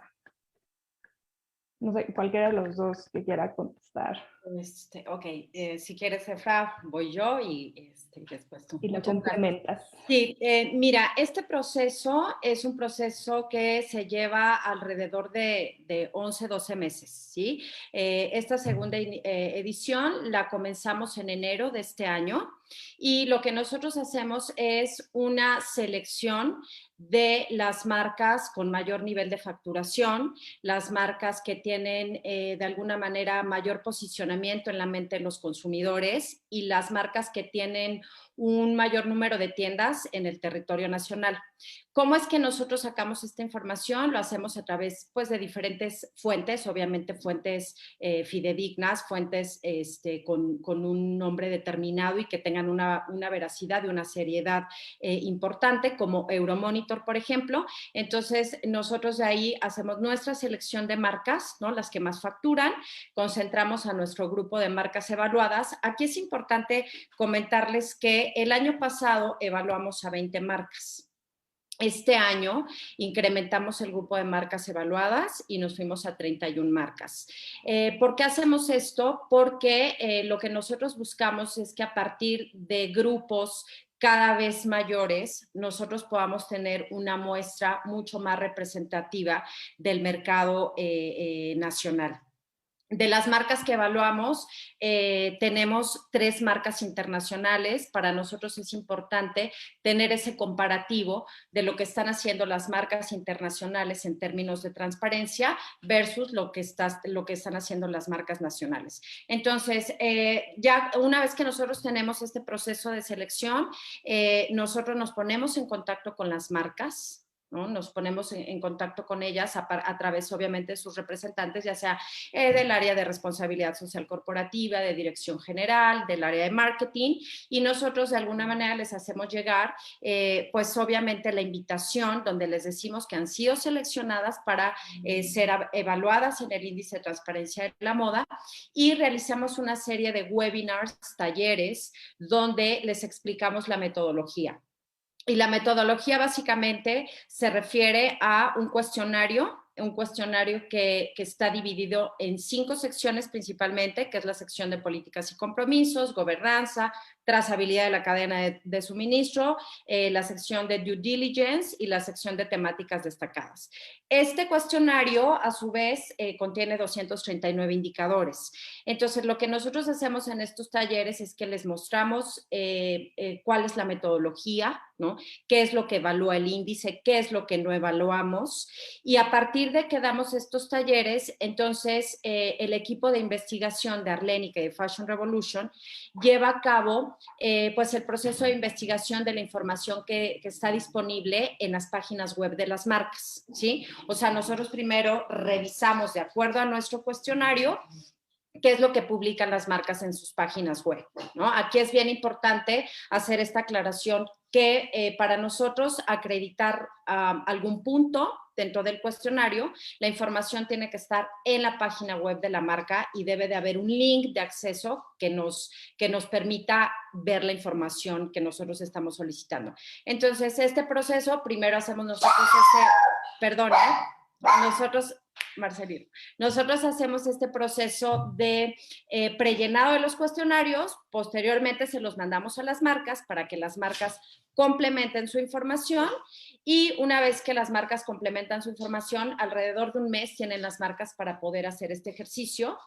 No sé, cualquiera de los dos que quiera contestar. Ok, si quieres, Efra, voy yo y después tú. Y lo Muchas complementas. gracias. Sí, mira, este proceso es un proceso que se lleva alrededor de 11, 12 meses, ¿sí? Esta segunda edición la comenzamos en enero de este año y lo que nosotros hacemos es una selección de las marcas con mayor nivel de facturación, las marcas que tienen de alguna manera mayor posicionamiento en la mente de los consumidores y las marcas que tienen un mayor número de tiendas en el territorio nacional. ¿Cómo es que nosotros sacamos esta información? Lo hacemos a través, pues, de diferentes fuentes, obviamente fuentes fidedignas, fuentes con un nombre determinado y que tengan una veracidad y una seriedad importante, como Euromonitor, por ejemplo. Entonces, nosotros de ahí hacemos nuestra selección de marcas, ¿no? Las que más facturan, concentramos a nuestro grupo de marcas evaluadas. Aquí es importante comentarles que el año pasado evaluamos a 20 marcas. Este año incrementamos el grupo de marcas evaluadas y nos fuimos a 31 marcas. ¿Por qué hacemos esto? Porque lo que nosotros buscamos es que a partir de grupos cada vez mayores, nosotros podamos tener una muestra mucho más representativa del mercado nacional. De las marcas que evaluamos, tenemos 3 marcas internacionales. Para nosotros es importante tener ese comparativo de lo que están haciendo las marcas internacionales en términos de transparencia versus lo que están haciendo las marcas nacionales. Entonces, ya una vez que nosotros tenemos este proceso de selección, nosotros nos ponemos en contacto con las marcas, ¿no? Nos ponemos en contacto con ellas a través, obviamente, de sus representantes, ya sea del área de responsabilidad social corporativa, de dirección general, del área de marketing, y nosotros de alguna manera les hacemos llegar, pues obviamente, la invitación donde les decimos que han sido seleccionadas para ser evaluadas en el índice de transparencia de la moda, y realizamos una serie de webinars, talleres, donde les explicamos la metodología. Y la metodología básicamente se refiere a un cuestionario que está dividido en 5 secciones principalmente, que es la sección de políticas y compromisos, gobernanza, trazabilidad de la cadena de suministro, la sección de due diligence y la sección de temáticas destacadas. Este cuestionario, a su vez, contiene 239 indicadores. Entonces, lo que nosotros hacemos en estos talleres es que les mostramos cuál es la metodología, ¿no? Qué es lo que evalúa el índice, qué es lo que no evaluamos, y a partir de que damos estos talleres, entonces el equipo de investigación de Arlénica y de Fashion Revolution lleva a cabo pues el proceso de investigación de la información que está disponible en las páginas web de las marcas, ¿sí? O sea, nosotros primero revisamos, de acuerdo a nuestro cuestionario, qué es lo que publican las marcas en sus páginas web, ¿no? Aquí es bien importante hacer esta aclaración que para nosotros acreditar algún punto dentro del cuestionario, la información tiene que estar en la página web de la marca y debe de haber un link de acceso que nos permita ver la información que nosotros estamos solicitando. Entonces, este proceso, primero hacemos nosotros Marcelino, nosotros hacemos este proceso de prellenado de los cuestionarios, posteriormente se los mandamos a las marcas para que las marcas complementen su información, y una vez que las marcas complementan su información, alrededor de un mes tienen las marcas para poder hacer este ejercicio,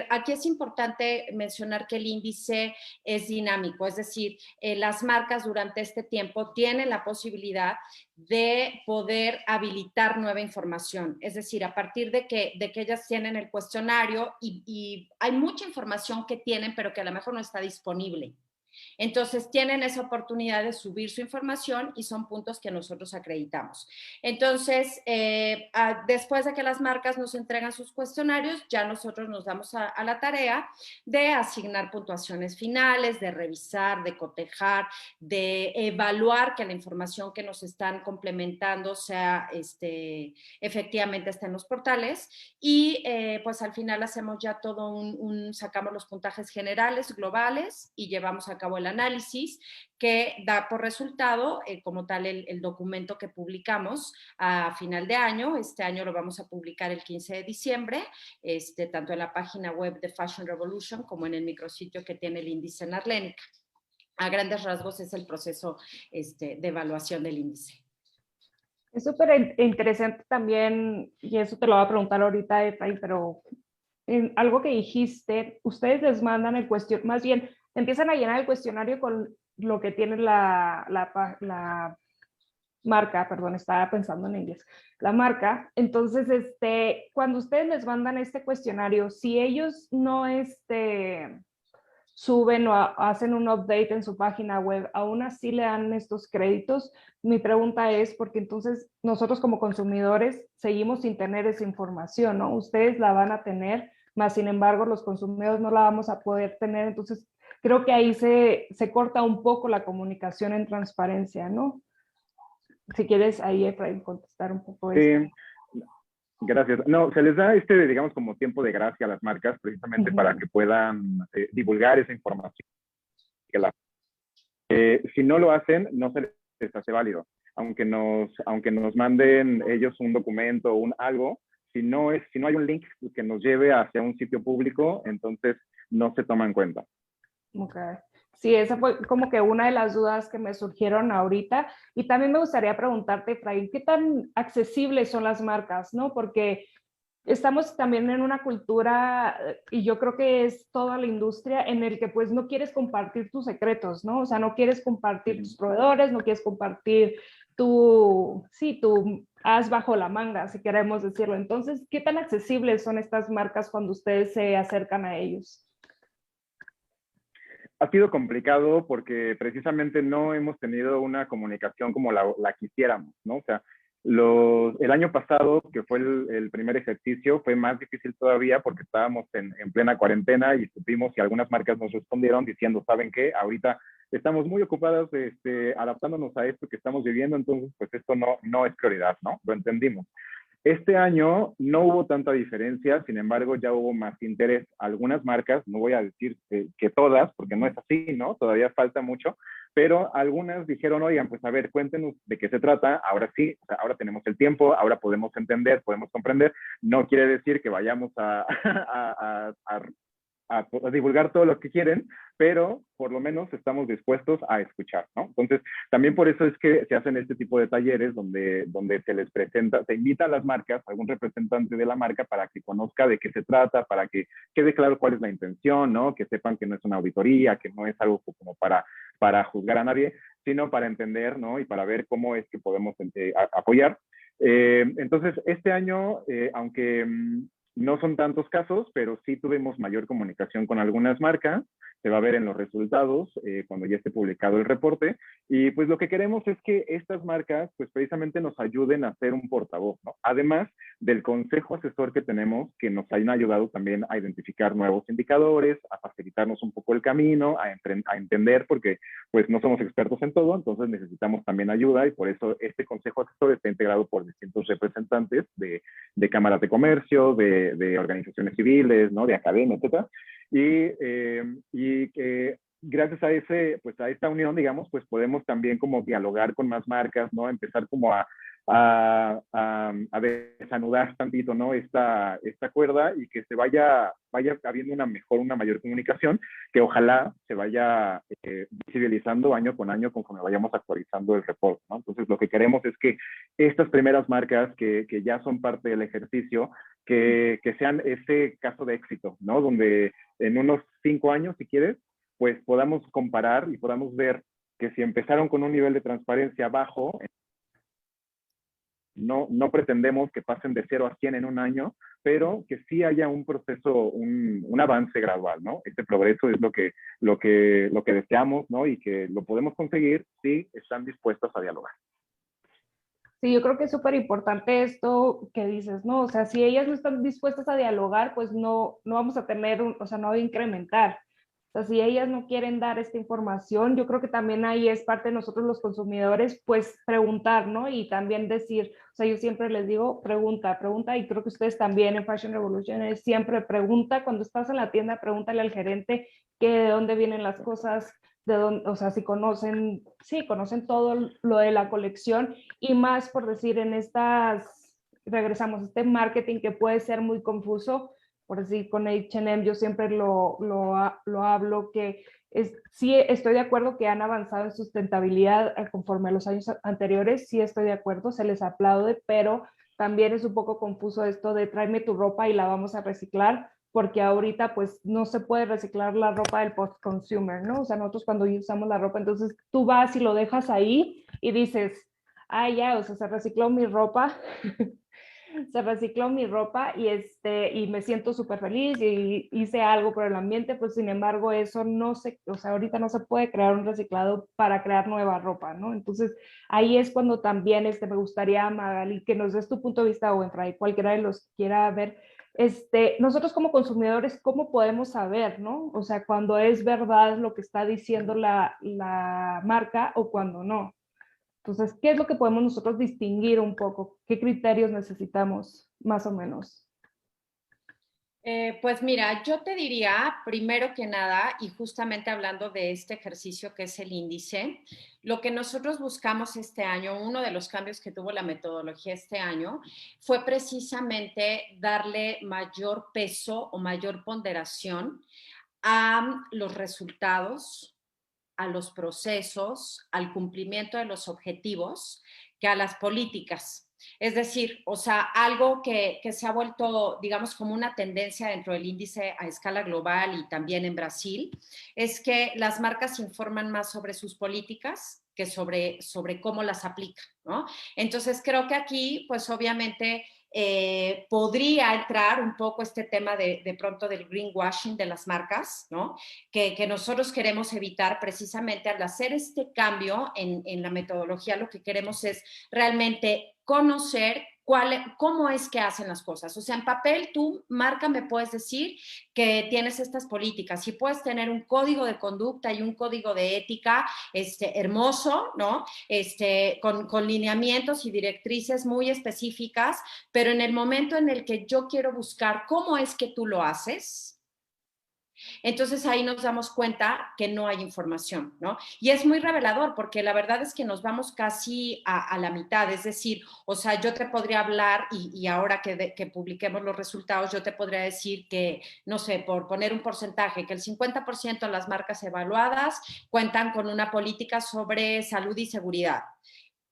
aquí es importante mencionar que el índice es dinámico, es decir, las marcas durante este tiempo tienen la posibilidad de poder habilitar nueva información, es decir, a partir de que ellas tienen el cuestionario y hay mucha información que tienen, pero que a lo mejor no está disponible. Entonces, tienen esa oportunidad de subir su información y son puntos que nosotros acreditamos. Entonces, después de que las marcas nos entregan sus cuestionarios, ya nosotros nos damos a la tarea de asignar puntuaciones finales, de revisar, de cotejar, de evaluar que la información que nos están complementando sea efectivamente está en los portales, y pues al final hacemos ya todo sacamos los puntajes generales, globales, y llevamos a cabo el análisis que da por resultado como tal el documento que publicamos a final de año. Este año lo vamos a publicar el 15 de diciembre, tanto en la página web de Fashion Revolution como en el micrositio que tiene el índice en Arlénica. A grandes rasgos es el proceso de evaluación del índice. Es súper interesante también, y eso te lo voy a preguntar ahorita, Efraín, pero en algo que dijiste, ustedes les mandan el cuestionario, más bien empiezan a llenar el cuestionario con lo que tiene la marca, perdón, estaba pensando en inglés, la marca. Entonces, cuando ustedes les mandan este cuestionario, si ellos no suben o hacen un update en su página web, aún así le dan estos créditos. Mi pregunta es, porque entonces nosotros como consumidores seguimos sin tener esa información, ¿no? Ustedes la van a tener, más sin embargo los consumidores no la vamos a poder tener, entonces creo que ahí se corta un poco la comunicación en transparencia, ¿no? Si quieres ahí, Efraín, contestar un poco eso. Gracias. No, se les da digamos, como tiempo de gracia a las marcas, precisamente para que puedan divulgar esa información. Si no lo hacen, no se les hace válido. Aunque nos manden ellos un documento o algo, si no hay un link que nos lleve hacia un sitio público, entonces no se toma en cuenta. Okay. Sí, esa fue como que una de las dudas que me surgieron ahorita. Y también me gustaría preguntarte, Efraín, ¿qué tan accesibles son las marcas, no? Porque estamos también en una cultura, y yo creo que es toda la industria, en el que pues no quieres compartir tus secretos, ¿no? O sea, no quieres compartir tus proveedores, no quieres compartir tu as bajo la manga, si queremos decirlo. Entonces, ¿qué tan accesibles son estas marcas cuando ustedes se acercan a ellos? Ha sido complicado porque precisamente no hemos tenido una comunicación como la quisiéramos, ¿no? O sea, el año pasado, que fue el primer ejercicio, fue más difícil todavía porque estábamos en plena cuarentena y supimos y algunas marcas nos respondieron diciendo, ¿saben qué? Ahorita estamos muy ocupadas adaptándonos a esto que estamos viviendo, entonces pues esto no es prioridad, ¿no? Lo entendimos. Este año no hubo tanta diferencia, sin embargo, ya hubo más interés. Algunas marcas, no voy a decir que todas, porque no es así, ¿no? Todavía falta mucho, pero algunas dijeron, oigan, pues a ver, cuéntenos de qué se trata. Ahora sí, o sea, ahora tenemos el tiempo, ahora podemos entender, podemos comprender. No quiere decir que vayamos a divulgar todo lo que quieren, pero por lo menos estamos dispuestos a escuchar, ¿no? Entonces, también por eso es que se hacen este tipo de talleres donde se les presenta, se invita a las marcas, a algún representante de la marca para que conozca de qué se trata, para que quede claro cuál es la intención, ¿no? Que sepan que no es una auditoría, que no es algo como para juzgar a nadie, sino para entender, ¿no? Y para ver cómo es que podemos apoyar. Entonces, este año, aunque no son tantos casos, pero sí tuvimos mayor comunicación con algunas marcas. Se va a ver en los resultados cuando ya esté publicado el reporte. Y pues lo que queremos es que estas marcas pues precisamente nos ayuden a ser un portavoz, ¿no? Además del consejo asesor que tenemos, que nos han ayudado también a identificar nuevos indicadores, a facilitarnos un poco el camino, a entender, porque pues no somos expertos en todo, entonces necesitamos también ayuda y por eso este consejo asesor está integrado por distintos representantes de cámaras de comercio, de organizaciones civiles, ¿no? De academia, etc. Y gracias a a esta unión, digamos, pues podemos también como dialogar con más marcas, ¿no? Empezar como a desanudar tantito, ¿no? Esta cuerda y que se vaya habiendo una mayor comunicación que ojalá se vaya visibilizando año con año conforme vayamos actualizando el reporte, ¿no? Entonces lo que queremos es que estas primeras marcas que ya son parte del ejercicio, que sean ese caso de éxito, ¿no? Donde en unos 5 años, si quieres, pues podamos comparar y podamos ver que si empezaron con un nivel de transparencia bajo, no pretendemos que pasen de 0 a 100 en un año, pero que sí haya un proceso, un avance gradual, ¿no? Este progreso es lo que deseamos, ¿no? Y que lo podemos conseguir si están dispuestos a dialogar. Sí, yo creo que es súper importante esto que dices, ¿no? O sea, si ellas no están dispuestas a dialogar, pues no vamos a tener, o sea, no va a incrementar. O sea, si ellas no quieren dar esta información, yo creo que también ahí es parte de nosotros los consumidores, pues preguntar, ¿no? Y también decir, o sea, yo siempre les digo, pregunta, y creo que ustedes también en Fashion Revolution es siempre pregunta, cuando estás en la tienda, pregúntale al gerente de dónde vienen las cosas, de dónde, o sea, si conocen todo lo de la colección y más por decir regresamos a este marketing que puede ser muy confuso, por decir con H&M yo siempre lo hablo que sí estoy de acuerdo que han avanzado en sustentabilidad conforme a los años anteriores, sí estoy de acuerdo, se les aplaude, pero también es un poco confuso esto de tráeme tu ropa y la vamos a reciclar, porque ahorita pues no se puede reciclar la ropa del post-consumer, ¿no? O sea, nosotros cuando usamos la ropa, entonces tú vas y lo dejas ahí y dices, ya, o sea, se recicló mi ropa, se recicló mi ropa y me siento súper feliz y hice algo por el ambiente, pues sin embargo eso no se, o sea, ahorita no se puede crear un reciclado para crear nueva ropa, ¿no? Entonces ahí es cuando también me gustaría, Magali, que nos des tu punto de vista o Efraín, cualquiera de los que quiera ver, nosotros como consumidores, ¿cómo podemos saber, no? O sea, cuando es verdad lo que está diciendo la marca o cuando no. Entonces, ¿qué es lo que podemos nosotros distinguir un poco? ¿Qué criterios necesitamos más o menos? Pues mira, yo te diría, primero que nada, y justamente hablando de este ejercicio que es el índice, lo que nosotros buscamos este año, uno de los cambios que tuvo la metodología este año, fue precisamente darle mayor peso o mayor ponderación a los resultados, a los procesos, al cumplimiento de los objetivos, que a las políticas. Es decir, o sea, algo que se ha vuelto, digamos, como una tendencia dentro del índice a escala global y también en Brasil, es que las marcas informan más sobre sus políticas que sobre cómo las aplican, ¿no? Entonces, creo que aquí, pues obviamente, podría entrar un poco este tema de pronto del greenwashing de las marcas, ¿no? Que nosotros queremos evitar precisamente al hacer este cambio en la metodología, lo que queremos es realmente conocer cómo es que hacen las cosas. O sea, en papel, tú, marca, me puedes decir que tienes estas políticas y puedes tener un código de conducta y un código de ética hermoso, ¿no? Con lineamientos y directrices muy específicas, pero en el momento en el que yo quiero buscar cómo es que tú lo haces, entonces ahí nos damos cuenta que no hay información, ¿no? Y es muy revelador porque la verdad es que nos vamos casi a la mitad, es decir, o sea, yo te podría hablar y ahora que publiquemos los resultados, yo te podría decir que, no sé, por poner un porcentaje, que el 50% de las marcas evaluadas cuentan con una política sobre salud y seguridad,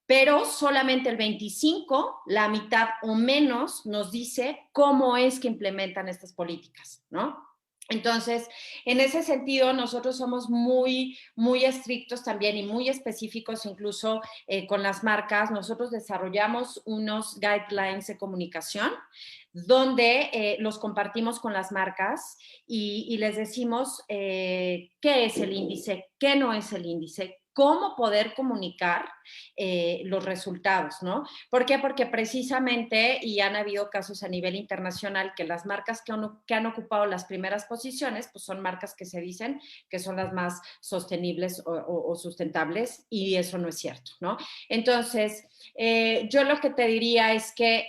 pero solamente el 25, la mitad o menos, nos dice cómo es que implementan estas políticas, ¿no? Entonces, en ese sentido, nosotros somos muy, muy estrictos también y muy específicos incluso con las marcas. Nosotros desarrollamos unos guidelines de comunicación donde los compartimos con las marcas y les decimos qué es el índice, qué no es el índice, cómo poder comunicar los resultados, ¿no? ¿Por qué? Porque precisamente, y han habido casos a nivel internacional, que las marcas que han ocupado las primeras posiciones, pues son marcas que se dicen que son las más sostenibles o sustentables, y eso no es cierto, ¿no? Entonces, yo lo que te diría es que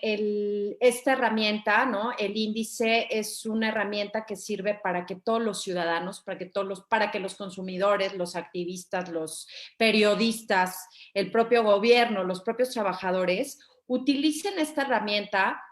esta herramienta, ¿no? El índice es una herramienta que sirve para que todos los ciudadanos, para que los consumidores, los activistas, los periodistas, el propio gobierno, los propios trabajadores, utilicen esta herramienta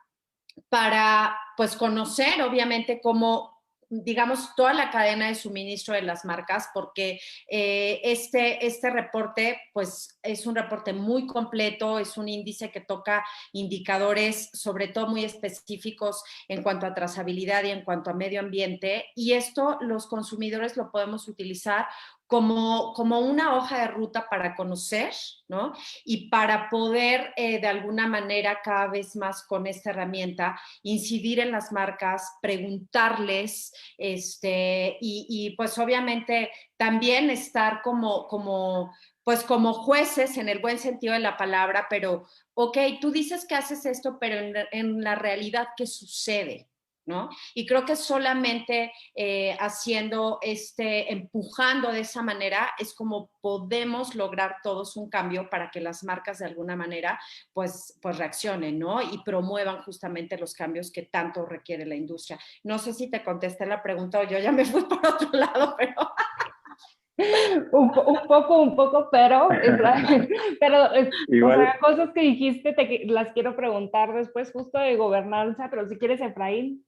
para, pues, conocer, obviamente, cómo, digamos, toda la cadena de suministro de las marcas, porque este reporte, pues, es un reporte muy completo, es un índice que toca indicadores, sobre todo muy específicos en cuanto a trazabilidad y en cuanto a medio ambiente, y esto los consumidores lo podemos utilizar como una hoja de ruta para conocer, ¿no? Y para poder, de alguna manera, cada vez más con esta herramienta, incidir en las marcas, preguntarles, y pues obviamente también estar pues como jueces en el buen sentido de la palabra, pero, ok, tú dices que haces esto, pero en la realidad, ¿qué sucede? ¿No? Y creo que solamente haciendo empujando de esa manera es como podemos lograr todos un cambio para que las marcas de alguna manera pues reaccionen, ¿no? Y promuevan justamente los cambios que tanto requiere la industria. No sé si te contesté la pregunta o yo ya me fui por otro lado, pero... Un poco, pero o Igual, sea, cosas que dijiste las quiero preguntar después justo de gobernanza, pero si quieres, Efraín,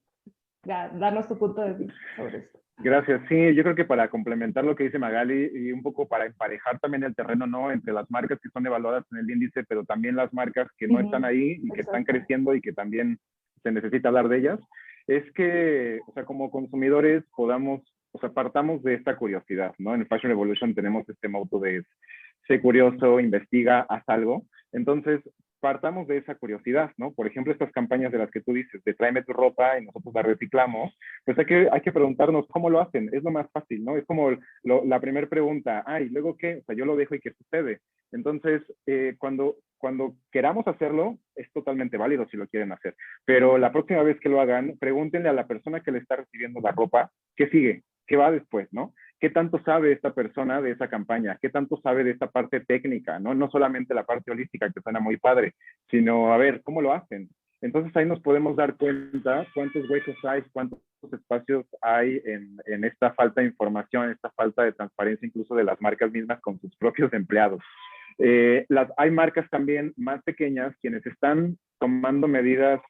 ya, danos tu punto de vista sobre esto. gracias. Sí, yo creo que para complementar lo que dice Magali y un poco para emparejar también el terreno, ¿no? Entre las marcas que son evaluadas en el índice, pero también las marcas que no están ahí y que están creciendo y que también se necesita hablar de ellas, es que, o sea, como consumidores podamos, o sea, partamos de esta curiosidad, ¿no? En Fashion Revolution tenemos este motto de sé curioso, investiga, haz algo. Entonces, partamos de esa curiosidad, ¿no? Por ejemplo, estas campañas de las que tú dices, de tráeme tu ropa y nosotros la reciclamos, pues hay que preguntarnos cómo lo hacen. Es lo más fácil, ¿no? Es como la primera pregunta, ¿y luego qué? O sea, yo lo dejo y ¿qué sucede? Entonces, cuando queramos hacerlo, es totalmente válido si lo quieren hacer. Pero la próxima vez que lo hagan, pregúntenle a la persona que le está recibiendo la ropa, ¿qué sigue? ¿Qué va después, no? ¿Qué tanto sabe esta persona de esa campaña? ¿Qué tanto sabe de esta parte técnica? No solamente la parte holística, que suena muy padre, sino, a ver, ¿cómo lo hacen? Entonces ahí nos podemos dar cuenta cuántos huecos hay, cuántos espacios hay en esta falta de información, esta falta de transparencia incluso de las marcas mismas con sus propios empleados. Hay marcas también más pequeñas quienes están tomando medidas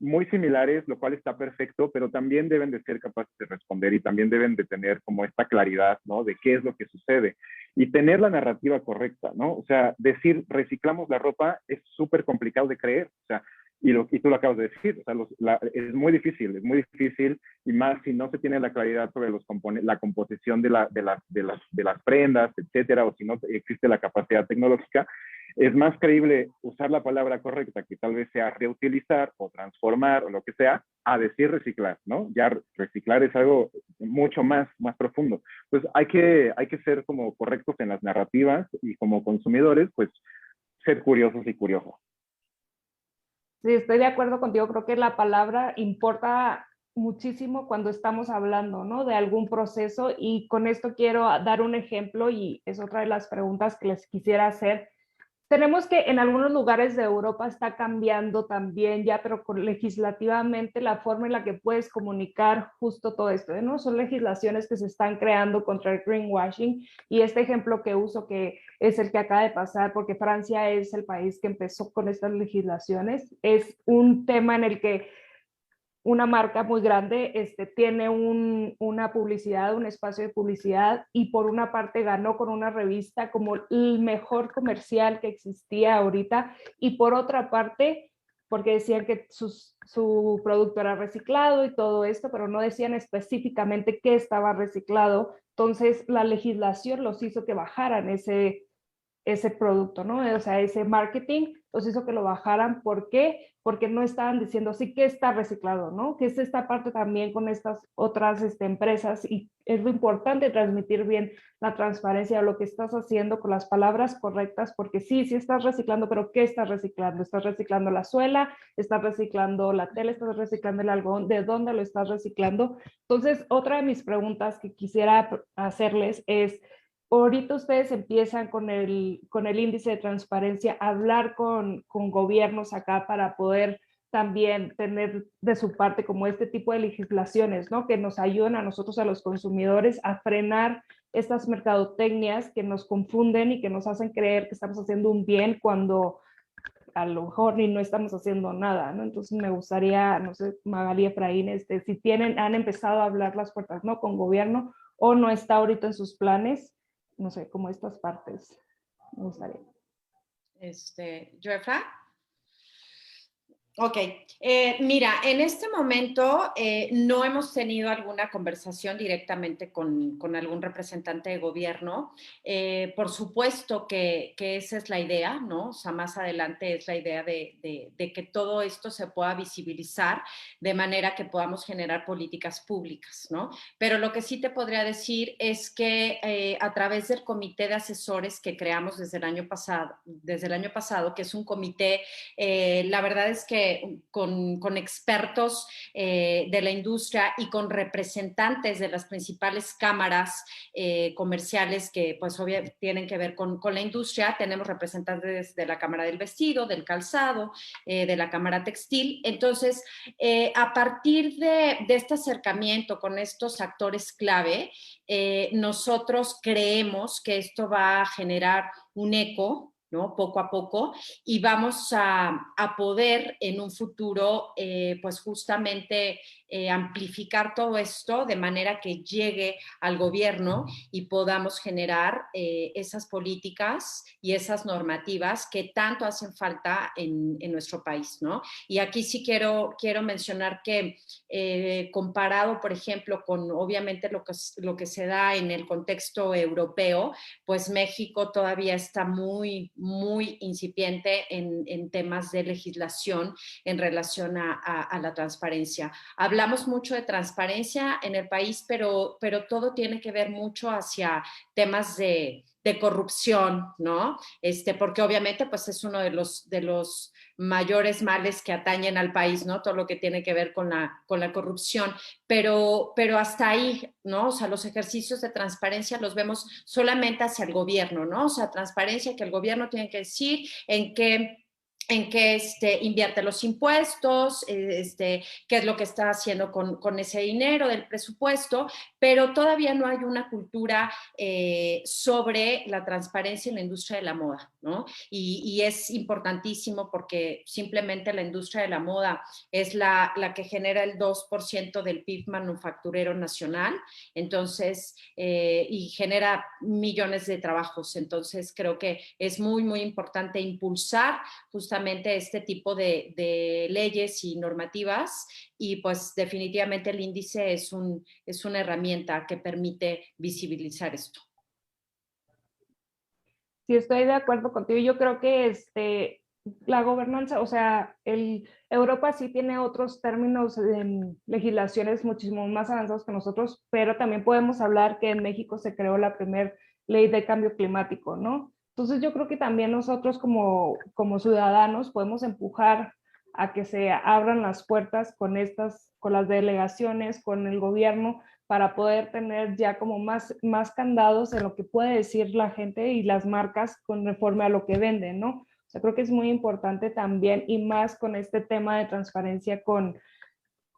muy similares, lo cual está perfecto, pero también deben de ser capaces de responder y también deben de tener como esta claridad, ¿no? De qué es lo que sucede y tener la narrativa correcta, ¿no? O sea, decir reciclamos la ropa es súper complicado de creer, o sea, y tú lo acabas de decir, o sea, es muy difícil y más si no se tiene la claridad sobre la composición de las prendas, etcétera, o si no existe la capacidad tecnológica. Es más creíble usar la palabra correcta, que tal vez sea reutilizar o transformar o lo que sea, a decir reciclar, ¿no? Ya reciclar es algo mucho más profundo. Pues hay que ser como correctos en las narrativas y como consumidores, pues ser curiosos y curiosas. Sí, estoy de acuerdo contigo. Creo que la palabra importa muchísimo cuando estamos hablando, ¿no? De algún proceso, y con esto quiero dar un ejemplo y es otra de las preguntas que les quisiera hacer. Tenemos que en algunos lugares de Europa está cambiando también ya, pero legislativamente la forma en la que puedes comunicar justo todo esto, ¿no? Son legislaciones que se están creando contra el greenwashing, y este ejemplo que uso, que es el que acaba de pasar, porque Francia es el país que empezó con estas legislaciones, es un tema en el que una marca muy grande tiene una publicidad, un espacio de publicidad, y por una parte ganó con una revista como el mejor comercial que existía ahorita, y por otra parte porque decían que su producto era reciclado y todo esto, pero no decían específicamente qué estaba reciclado. Entonces la legislación los hizo que bajaran ese producto, ¿no? O sea, ese marketing los hizo que lo bajaran. ¿Por qué? Porque no estaban diciendo sí que está reciclado, ¿no? Que es esta parte también con estas otras empresas, y es lo importante transmitir bien la transparencia de lo que estás haciendo con las palabras correctas, porque sí estás reciclando, pero ¿qué estás reciclando? ¿Estás reciclando la suela? ¿Estás reciclando la tela? ¿Estás reciclando el algodón? ¿De dónde lo estás reciclando? Entonces, otra de mis preguntas que quisiera hacerles es, ahorita ustedes empiezan con el índice de transparencia a hablar con gobiernos acá para poder también tener de su parte como este tipo de legislaciones, ¿no? Que nos ayuden a nosotros, a los consumidores, a frenar estas mercadotecnias que nos confunden y que nos hacen creer que estamos haciendo un bien cuando a lo mejor ni no estamos haciendo nada, ¿no? Entonces me gustaría, no sé, Magali, Efraín, si han empezado a hablar las puertas, ¿no? Con gobierno, o no está ahorita en sus planes, no sé, como estas partes, me gustaría. ¿Joefra? Ok, mira, en este momento no hemos tenido alguna conversación directamente con algún representante de gobierno. Por supuesto que esa es la idea, ¿no? O sea, más adelante es la idea de que todo esto se pueda visibilizar de manera que podamos generar políticas públicas, ¿no? Pero lo que sí te podría decir es que a través del comité de asesores que creamos desde el año pasado, que es un comité, la verdad es que con expertos de la industria y con representantes de las principales cámaras comerciales que pues obviamente tienen que ver con la industria. Tenemos representantes de la Cámara del Vestido, del Calzado, de la Cámara Textil. Entonces, a partir de este acercamiento con estos actores clave, nosotros creemos que esto va a generar un eco, ¿no? Poco a poco, y vamos a poder en un futuro, pues justamente amplificar todo esto de manera que llegue al gobierno y podamos generar esas políticas y esas normativas que tanto hacen falta en nuestro país, ¿no? Y aquí sí quiero mencionar que comparado, por ejemplo, con obviamente lo que se da en el contexto europeo, pues México todavía está muy, muy incipiente en temas de legislación en relación a la transparencia. Hablamos mucho de transparencia en el país, pero todo tiene que ver mucho hacia temas de corrupción, ¿no? Porque obviamente pues es uno de los mayores males que atañen al país, ¿no? Todo lo que tiene que ver con la corrupción, pero hasta ahí, ¿no? O sea, los ejercicios de transparencia los vemos solamente hacia el gobierno, ¿no? O sea, transparencia que el gobierno tiene que decir en qué invierte los impuestos, qué es lo que está haciendo con ese dinero del presupuesto, pero todavía no hay una cultura sobre la transparencia en la industria de la moda, ¿no? Y es importantísimo porque simplemente la industria de la moda es la que genera el 2% del PIB manufacturero nacional, entonces, y genera millones de trabajos. Entonces, creo que es muy, muy importante impulsar justamente este tipo de leyes y normativas, y pues definitivamente el índice es una herramienta que permite visibilizar esto. Sí, estoy de acuerdo contigo. Yo creo que la gobernanza, o sea, Europa sí tiene otros términos en legislaciones muchísimo más avanzados que nosotros, pero también podemos hablar que en México se creó la primera ley de cambio climático, ¿no? Entonces yo creo que también nosotros como ciudadanos podemos empujar a que se abran las puertas con las delegaciones, con el gobierno, para poder tener ya como más candados en lo que puede decir la gente y las marcas conforme a lo que venden, ¿no? O sea, creo que es muy importante también, y más con este tema de transparencia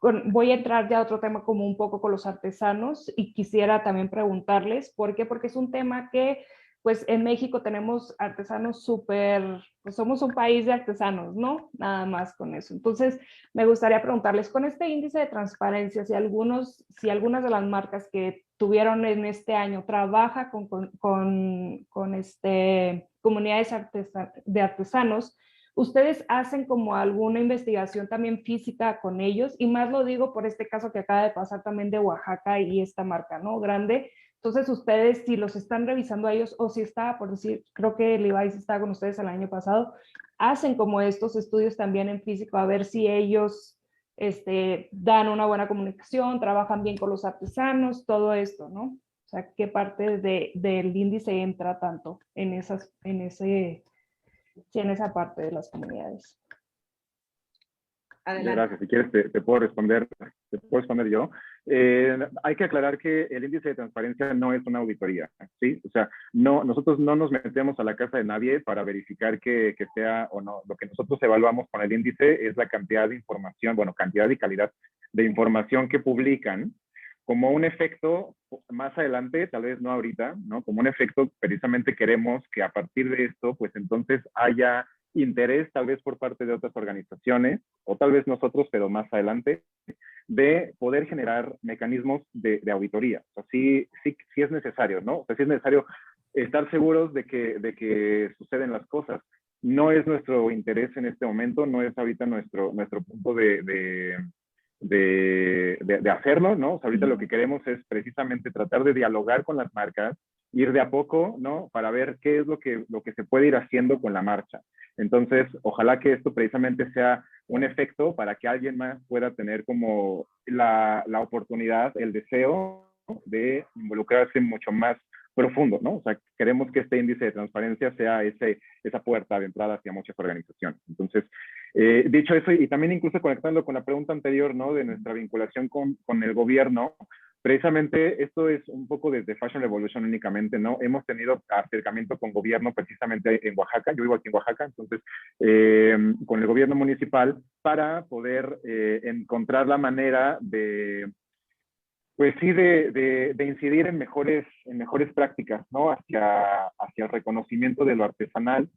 voy a entrar ya a otro tema como un poco con los artesanos, y quisiera también preguntarles, ¿por qué? Porque es un tema que, pues en México tenemos artesanos pues somos un país de artesanos, ¿no? Nada más con eso. Entonces, me gustaría preguntarles, con este índice de transparencia, si algunas de las marcas que tuvieron en este año trabaja con comunidades de artesanos, ¿ustedes hacen como alguna investigación también física con ellos? Y más lo digo por este caso que acaba de pasar también de Oaxaca y esta marca, ¿no? Grande. Entonces, ustedes, si los están revisando a ellos, o si está, por decir, creo que Levi's está con ustedes el año pasado, hacen como estos estudios también en físico, a ver si ellos dan una buena comunicación, trabajan bien con los artesanos, todo esto, ¿no? O sea, ¿qué parte del índice entra tanto en esa parte de las comunidades? Adelante. Gracias. Si quieres, te puedo responder yo. Hay que aclarar que el índice de transparencia no es una auditoría, ¿sí? O sea, nosotros no nos metemos a la casa de nadie para verificar que sea o no. Lo que nosotros evaluamos con el índice es la cantidad de información, bueno, cantidad y calidad de información que publican, como un efecto más adelante, tal vez no ahorita, ¿no? Como un efecto, precisamente queremos que a partir de esto, pues entonces haya interés, tal vez por parte de otras organizaciones, o tal vez nosotros, pero más adelante, de poder generar mecanismos de auditoría. O sea, sí es necesario, ¿no? O sea, sí es necesario estar seguros de que suceden las cosas. No es nuestro interés en este momento, no es ahorita nuestro punto de hacerlo, ¿no? O sea, ahorita lo que queremos es precisamente tratar de dialogar con las marcas, ir de a poco, ¿no? Para ver qué es lo que se puede ir haciendo con la marcha. Entonces, ojalá que esto precisamente sea un efecto para que alguien más pueda tener como la oportunidad, el deseo de involucrarse mucho más profundo, ¿no? O sea, queremos que este índice de transparencia sea esa puerta de entrada hacia muchas organizaciones. Entonces, dicho eso, y también incluso conectando con la pregunta anterior, ¿no? De nuestra vinculación con el gobierno, precisamente esto es un poco desde Fashion Revolution únicamente, ¿no? Hemos tenido acercamiento con gobierno precisamente en Oaxaca, yo vivo aquí en Oaxaca, entonces, con el gobierno municipal para poder encontrar la manera de, pues sí, de incidir en mejores prácticas, ¿no? Hacia el reconocimiento de lo artesanal,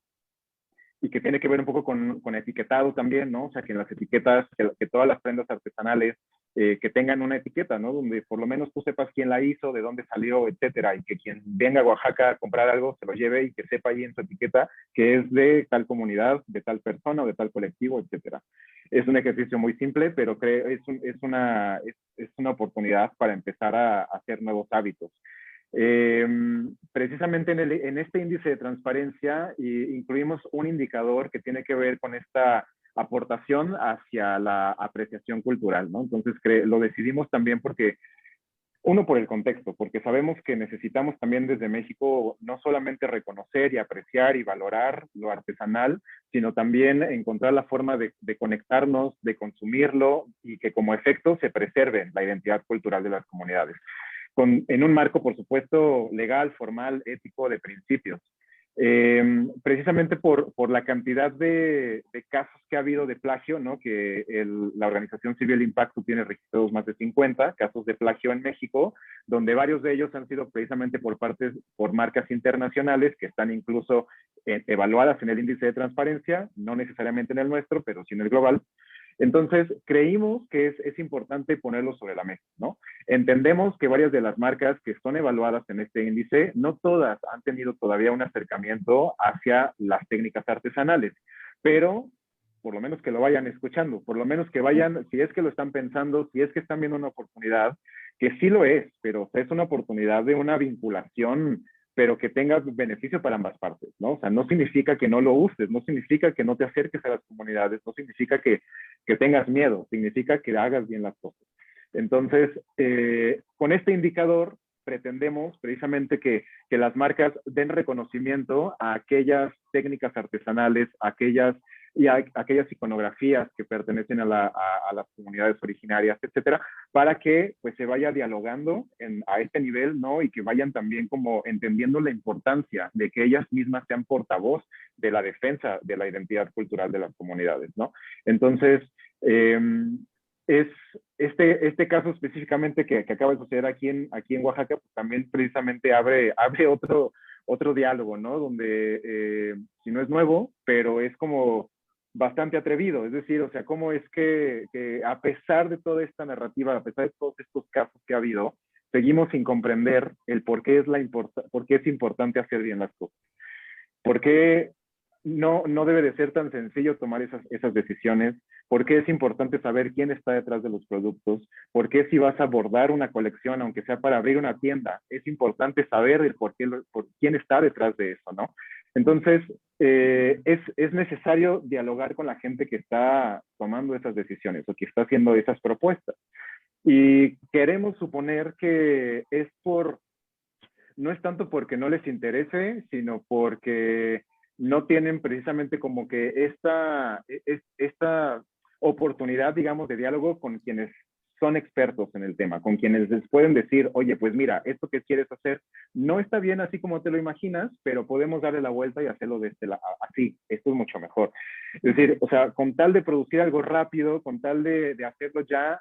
y que tiene que ver un poco con etiquetado también, ¿no? O sea, que en las etiquetas, que todas las prendas artesanales que tengan una etiqueta, ¿no? Donde por lo menos tú sepas quién la hizo, de dónde salió, etcétera, y que quien venga a Oaxaca a comprar algo se lo lleve y que sepa ahí en su etiqueta que es de tal comunidad, de tal persona o de tal colectivo, etcétera. Es un ejercicio muy simple, pero es una oportunidad para empezar a hacer nuevos hábitos. Precisamente en este índice de transparencia incluimos un indicador que tiene que ver con esta aportación hacia la apreciación cultural, ¿no? Entonces lo decidimos también porque, uno, por el contexto, porque sabemos que necesitamos también desde México no solamente reconocer y apreciar y valorar lo artesanal, sino también encontrar la forma de conectarnos, de consumirlo y que como efecto se preserve la identidad cultural de las comunidades. En un marco, por supuesto, legal, formal, ético, de principios. Precisamente por la cantidad de casos que ha habido de plagio, ¿no? Que la organización Civil Impacto tiene registrados más de 50 casos de plagio en México, donde varios de ellos han sido precisamente por marcas internacionales que están incluso evaluadas en el índice de transparencia, no necesariamente en el nuestro, pero sí en el global. Entonces, creímos que es importante ponerlo sobre la mesa, ¿no? Entendemos que varias de las marcas que son evaluadas en este índice, no todas han tenido todavía un acercamiento hacia las técnicas artesanales, pero por lo menos que lo vayan escuchando, por lo menos que vayan, si es que lo están pensando, si es que están viendo una oportunidad, que sí lo es, pero es una oportunidad de una vinculación, pero que tenga beneficio para ambas partes, ¿no? O sea, no significa que no lo uses, no significa que no te acerques a las comunidades, no significa que tengas miedo, significa que hagas bien las cosas. Entonces, con este indicador pretendemos precisamente que las marcas den reconocimiento a aquellas técnicas artesanales, a aquellas iconografías que pertenecen a las comunidades originarias, etcétera, para que pues se vaya dialogando a este nivel, ¿no? Y que vayan también como entendiendo la importancia de que ellas mismas sean portavoz de la defensa de la identidad cultural de las comunidades, ¿no? Entonces, este caso específicamente que acaba de suceder aquí en Oaxaca, pues también precisamente abre otro diálogo, ¿no? Donde si no es nuevo, pero es como bastante atrevido, es decir, o sea, cómo es que a pesar de toda esta narrativa, a pesar de todos estos casos que ha habido, seguimos sin comprender el por qué es importante hacer bien las cosas. ¿Por qué no debe de ser tan sencillo tomar esas decisiones? ¿Por qué es importante saber quién está detrás de los productos? ¿Por qué si vas a abordar una colección, aunque sea para abrir una tienda, es importante saber por quién está detrás de eso, ¿no? Entonces, es necesario dialogar con la gente que está tomando esas decisiones o que está haciendo esas propuestas. Y queremos suponer que no es tanto porque no les interese, sino porque no tienen precisamente como que esta oportunidad, digamos, de diálogo con quienes son expertos en el tema, con quienes les pueden decir, oye, pues mira, esto que quieres hacer no está bien así como te lo imaginas, pero podemos darle la vuelta y hacerlo así, esto es mucho mejor. Es decir, o sea, con tal de producir algo rápido, con tal de hacerlo ya,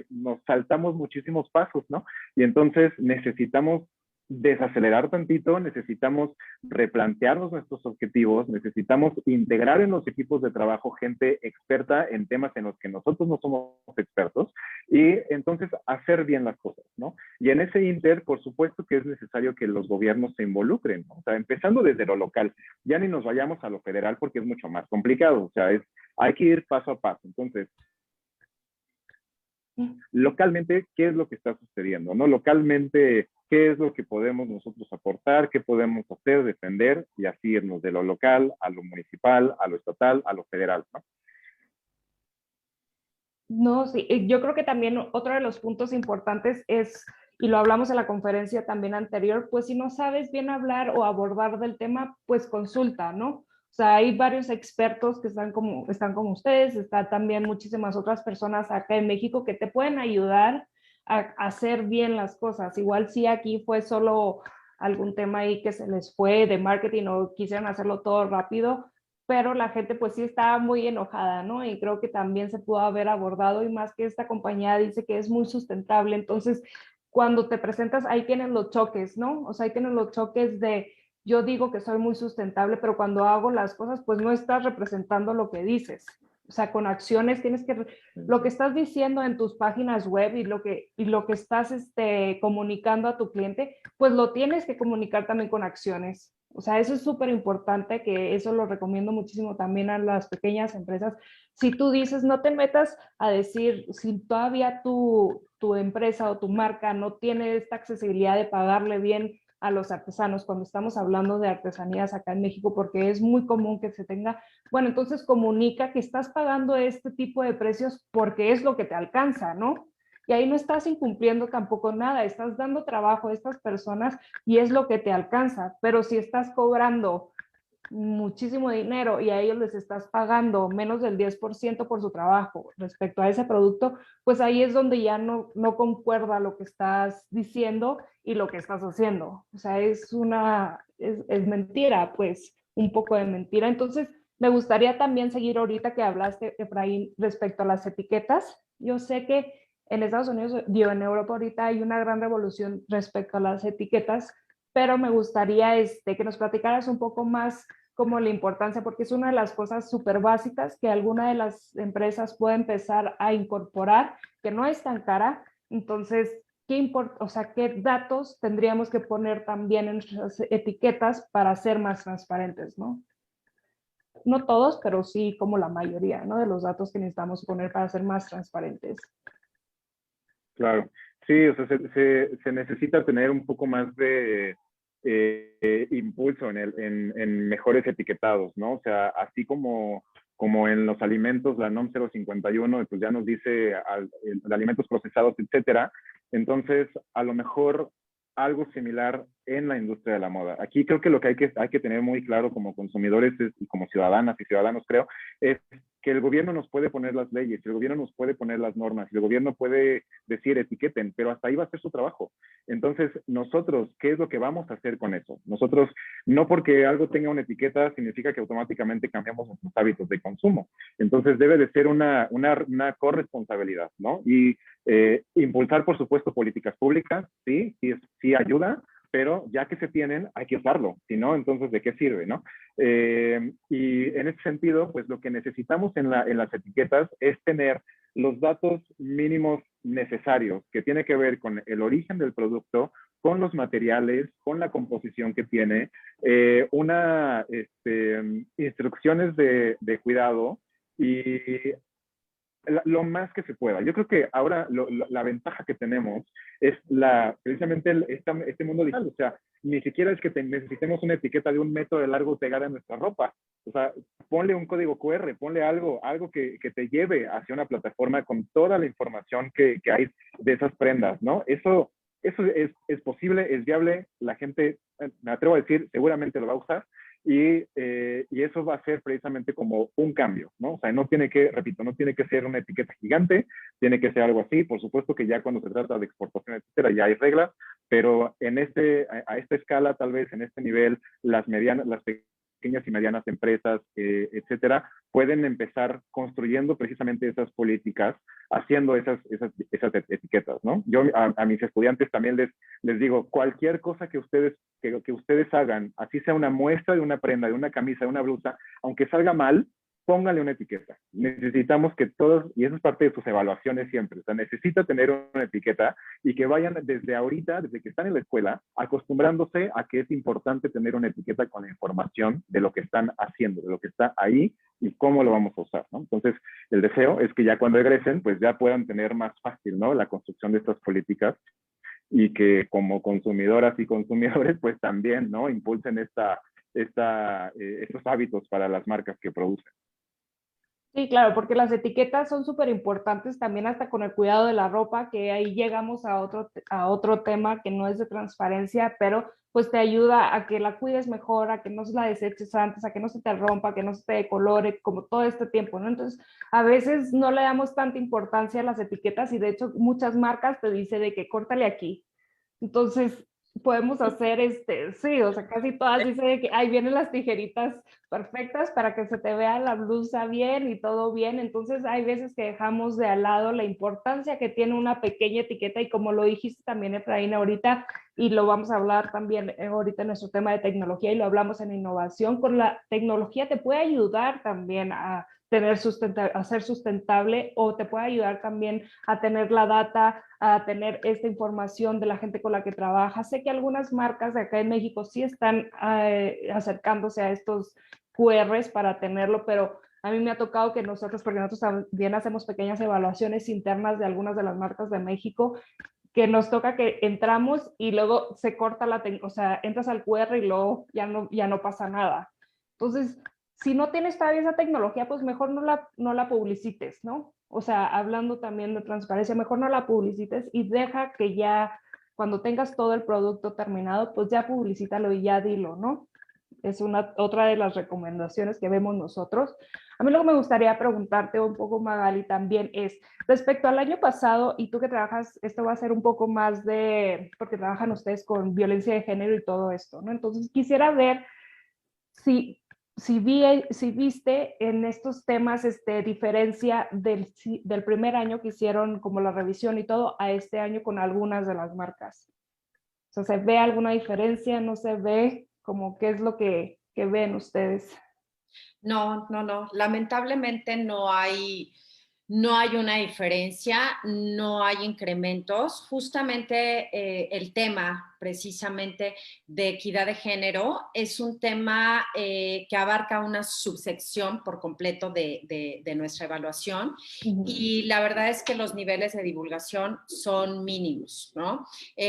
nos saltamos muchísimos pasos, ¿no? Y entonces necesitamos desacelerar tantito, necesitamos replantearnos nuestros objetivos, necesitamos integrar en los equipos de trabajo gente experta en temas en los que nosotros no somos expertos y entonces hacer bien las cosas, ¿no? Y en ese inter, por supuesto que es necesario que los gobiernos se involucren, ¿no? O sea, empezando desde lo local, ya ni nos vayamos a lo federal porque es mucho más complicado, o sea, hay que ir paso a paso. Entonces, localmente, ¿qué es lo que está sucediendo? ¿No? Localmente, ¿qué es lo que podemos nosotros aportar? ¿Qué podemos hacer, defender? Y así irnos de lo local a lo municipal, a lo estatal, a lo federal, ¿no? No, sí, yo creo que también otro de los puntos importantes es, y lo hablamos en la conferencia también anterior, pues si no sabes bien hablar o abordar del tema, pues consulta, ¿no? O sea, hay varios expertos que están como ustedes, está también muchísimas otras personas acá en México que te pueden ayudar a hacer bien las cosas. Igual si aquí fue solo algún tema ahí que se les fue de marketing o quisieran hacerlo todo rápido, pero la gente pues sí estaba muy enojada, ¿no? Y creo que también se pudo haber abordado y más que esta compañía dice que es muy sustentable, entonces cuando te presentas ahí tienen los choques, ¿no? O sea, ahí tienen los choques de yo digo que soy muy sustentable, pero cuando hago las cosas pues no estás representando lo que dices. O sea, con acciones tienes que, lo que estás diciendo en tus páginas web y lo que estás comunicando a tu cliente, pues lo tienes que comunicar también con acciones. O sea, eso es súper importante, que eso lo recomiendo muchísimo también a las pequeñas empresas. Si tú dices, no te metas a decir, si todavía tu empresa o tu marca no tiene esta accesibilidad de pagarle bien a los artesanos, cuando estamos hablando de artesanías acá en México, porque es muy común que se tenga, bueno, entonces comunica que estás pagando este tipo de precios porque es lo que te alcanza, ¿no? Y ahí no estás incumpliendo tampoco nada, estás dando trabajo a estas personas y es lo que te alcanza, pero si estás cobrando muchísimo dinero y a ellos les estás pagando menos del 10% por su trabajo respecto a ese producto, pues ahí es donde ya no concuerda lo que estás diciendo y lo que estás haciendo. O sea, es mentira, pues, un poco de mentira. Entonces, me gustaría también seguir ahorita que hablaste, Efraín, respecto a las etiquetas. Yo sé que en Estados Unidos, digo, en Europa ahorita hay una gran revolución respecto a las etiquetas, pero me gustaría que nos platicaras un poco más como la importancia, porque es una de las cosas súper básicas que alguna de las empresas puede empezar a incorporar, que no es tan cara. Entonces, o sea, ¿qué datos tendríamos que poner también en nuestras etiquetas para ser más transparentes, ¿no? No todos, pero sí como la mayoría, ¿no? De los datos que necesitamos poner para ser más transparentes. Claro, sí, o sea, se necesita tener un poco más de impulso en mejores etiquetados, ¿no? O sea, así como en los alimentos, la NOM 051, pues ya nos dice de alimentos procesados, etcétera. Entonces, a lo mejor algo similar en la industria de la moda. Aquí creo que lo que hay que tener muy claro como consumidores y como ciudadanas y ciudadanos, creo, es que el gobierno nos puede poner las leyes, el gobierno nos puede poner las normas, el gobierno puede decir etiqueten, pero hasta ahí va a ser su trabajo. Entonces, nosotros, ¿qué es lo que vamos a hacer con eso? Nosotros, no porque algo tenga una etiqueta, significa que automáticamente cambiamos nuestros hábitos de consumo. Entonces, debe de ser una corresponsabilidad, ¿no? Y impulsar, por supuesto, políticas públicas, sí ayuda, pero ya que se tienen, hay que usarlo. Si no, entonces, ¿de qué sirve, no? Y en ese sentido, pues lo que necesitamos en las etiquetas es tener los datos mínimos necesarios, que tiene que ver con el origen del producto, con los materiales, con la composición que tiene, instrucciones de cuidado y lo más que se pueda. Yo creo que ahora la ventaja que tenemos es precisamente este mundo digital. O sea, ni siquiera es que necesitemos una etiqueta de 1 metro de largo pegada en nuestra ropa. O sea, ponle un código QR, ponle algo que te lleve hacia una plataforma con toda la información que hay de esas prendas, ¿no? Eso es posible, es viable. La gente, me atrevo a decir, seguramente lo va a usar. Y eso va a ser precisamente como un cambio, ¿no? O sea, no tiene que ser una etiqueta gigante, tiene que ser algo así. Por supuesto que ya cuando se trata de exportación, etcétera, ya hay reglas, pero a esta escala, tal vez en este nivel, las pequeñas y medianas empresas, etcétera, pueden empezar construyendo precisamente esas políticas, haciendo esas etiquetas, ¿no? Yo a mis estudiantes también les digo, cualquier cosa que ustedes hagan, así sea una muestra de una prenda, de una camisa, de una blusa, aunque salga mal, póngale una etiqueta. Necesitamos que todos, y eso es parte de sus evaluaciones siempre, o sea, necesita tener una etiqueta y que vayan desde ahorita, desde que están en la escuela, acostumbrándose a que es importante tener una etiqueta con la información de lo que están haciendo, de lo que está ahí y cómo lo vamos a usar, ¿no? Entonces, el deseo es que ya cuando egresen, pues ya puedan tener más fácil, ¿no? La construcción de estas políticas y que como consumidoras y consumidores, pues también, ¿no? Impulsen estos hábitos para las marcas que producen. Sí, claro, porque las etiquetas son súper importantes también hasta con el cuidado de la ropa, que ahí llegamos a otro tema que no es de transparencia, pero pues te ayuda a que la cuides mejor, a que no se la deseches antes, a que no se te rompa, a que no se te decolore, como todo este tiempo, ¿no? Entonces, a veces no le damos tanta importancia a las etiquetas y de hecho muchas marcas te dicen de que córtale aquí. Entonces, podemos hacer sí, o sea, casi todas dicen que ahí vienen las tijeritas perfectas para que se te vea la blusa bien y todo bien. Entonces, hay veces que dejamos de al lado la importancia que tiene una pequeña etiqueta y como lo dijiste también, Efraín, ahorita, y lo vamos a hablar también ahorita en nuestro tema de tecnología y lo hablamos en innovación, con la tecnología te puede ayudar también a a ser sustentable, o te puede ayudar también a tener la data, a tener esta información de la gente con la que trabaja. Sé que algunas marcas de acá en México sí están acercándose a estos QRs para tenerlo, pero a mí me ha tocado que nosotros, porque nosotros también hacemos pequeñas evaluaciones internas de algunas de las marcas de México, que nos toca que entramos y luego se corta o sea, entras al QR y luego ya no pasa nada. Entonces, si no tienes todavía esa tecnología, pues mejor no la publicites, ¿no? O sea, hablando también de transparencia, mejor no la publicites y deja que ya cuando tengas todo el producto terminado, pues ya publicítalo y ya dilo, ¿no? Es otra de las recomendaciones que vemos nosotros. A mí lo que me gustaría preguntarte un poco, Magali, también es, respecto al año pasado, y tú que trabajas, esto va a ser un poco más porque trabajan ustedes con violencia de género y todo esto, ¿no? Entonces quisiera ver si viste en estos temas diferencia del primer año que hicieron como la revisión y todo a este año con algunas de las marcas. O sea, ¿se ve alguna diferencia? ¿No se ve? Como qué es lo que ven ustedes. No. Lamentablemente no hay una diferencia, no hay incrementos. Justamente el tema precisamente de equidad de género es un tema que abarca una subsección por completo de nuestra evaluación. Y la verdad es que los niveles de divulgación son mínimos, ¿no?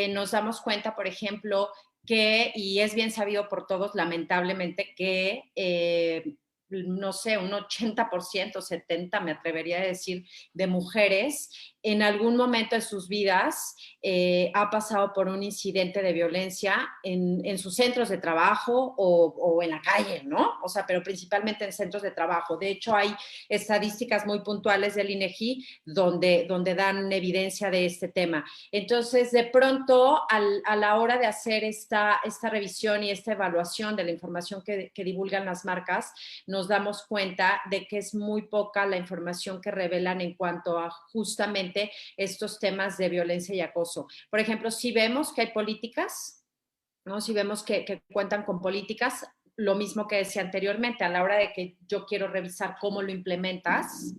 Nos damos cuenta, por ejemplo, y es bien sabido por todos, lamentablemente, que no sé, un 80%, 70%, me atrevería a decir, de mujeres en algún momento de sus vidas ha pasado por un incidente de violencia en sus centros de trabajo o en la calle, ¿no? O sea, pero principalmente en centros de trabajo. De hecho, hay estadísticas muy puntuales del INEGI donde dan evidencia de este tema. Entonces, de pronto, a la hora de hacer esta revisión y esta evaluación de la información que divulgan las marcas, nos damos cuenta de que es muy poca la información que revelan en cuanto a justamente estos temas de violencia y acoso. Por ejemplo, si vemos que hay políticas, ¿no? Si vemos que cuentan con políticas, lo mismo que decía anteriormente, a la hora de que yo quiero revisar cómo lo implementas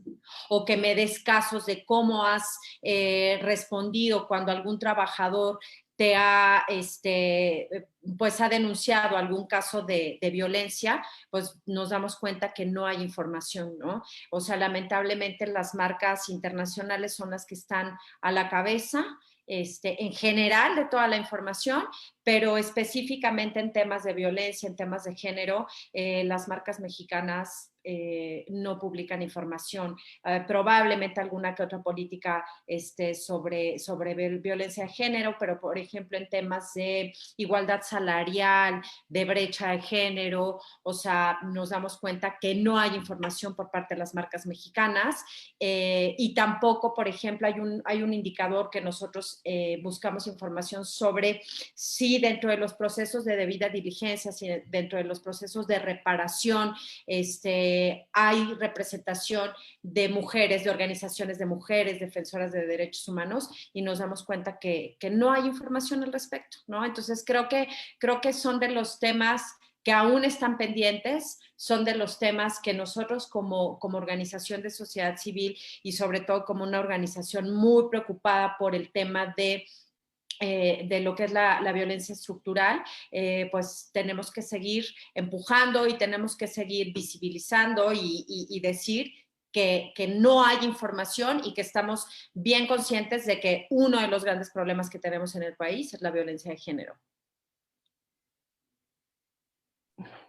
o que me des casos de cómo has respondido cuando algún trabajador te ha, pues ha denunciado algún caso de violencia, pues nos damos cuenta que no hay información, ¿no? O sea, lamentablemente las marcas internacionales son las que están a la cabeza, en general de toda la información, pero específicamente en temas de violencia, en temas de género, las marcas mexicanas no publican información. Probablemente alguna que otra política sobre violencia de género, pero por ejemplo en temas de igualdad salarial, de brecha de género, o sea, nos damos cuenta que no hay información por parte de las marcas mexicanas y tampoco, por ejemplo, hay un indicador que nosotros buscamos información sobre si dentro de los procesos de debida diligencia, si dentro de los procesos de reparación, hay representación de mujeres, de organizaciones de mujeres, defensoras de derechos humanos, y nos damos cuenta que no hay información al respecto, ¿no? Entonces creo que son de los temas que aún están pendientes, son de los temas que nosotros como organización de sociedad civil y sobre todo como una organización muy preocupada por el tema de lo que es la violencia estructural, pues tenemos que seguir empujando y tenemos que seguir visibilizando y decir que no hay información y que estamos bien conscientes de que uno de los grandes problemas que tenemos en el país es la violencia de género.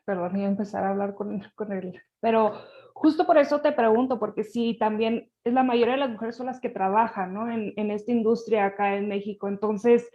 Perdón, iba a empezar a hablar con él. Pero justo por eso te pregunto, porque sí, también es la mayoría de las mujeres son las que trabajan, ¿no? En esta industria acá en México. Entonces,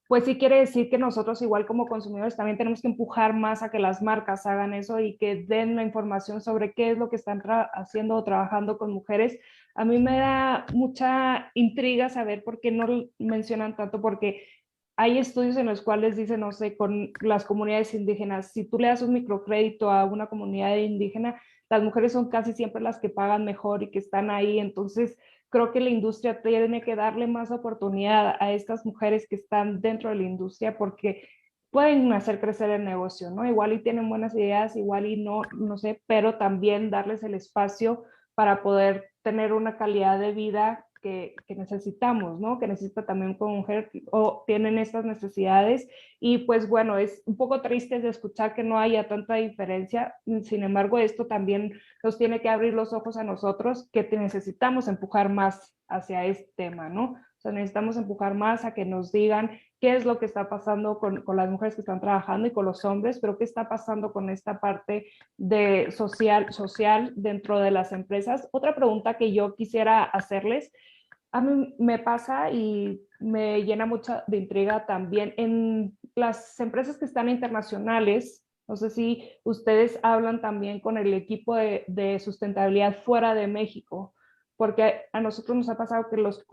pues sí quiere decir que nosotros igual como consumidores también tenemos que empujar más a que las marcas hagan eso y que den la información sobre qué es lo que están haciendo o trabajando con mujeres. A mí me da mucha intriga saber por qué no mencionan tanto, porque hay estudios en los cuales dicen, no sé, con las comunidades indígenas, si tú le das un microcrédito a una comunidad indígena, las mujeres son casi siempre las que pagan mejor y que están ahí. Entonces, creo que la industria tiene que darle más oportunidad a estas mujeres que están dentro de la industria porque pueden hacer crecer el negocio, ¿no? Igual y tienen buenas ideas, igual y no sé, pero también darles el espacio para poder tener una calidad de vida que necesitamos, ¿no? Que necesita también como mujer o tienen estas necesidades y pues bueno, es un poco triste de escuchar que no haya tanta diferencia, sin embargo esto también nos tiene que abrir los ojos a nosotros que necesitamos empujar más hacia este tema, ¿no? O sea, necesitamos empujar más a que nos digan qué es lo que está pasando con las mujeres que están trabajando y con los hombres, pero qué está pasando con esta parte de social dentro de las empresas. Otra pregunta que yo quisiera hacerles, a mí me pasa y me llena mucha de intriga también en las empresas que están internacionales. No sé si ustedes hablan también con el equipo de sustentabilidad fuera de México, porque a nosotros nos ha pasado que los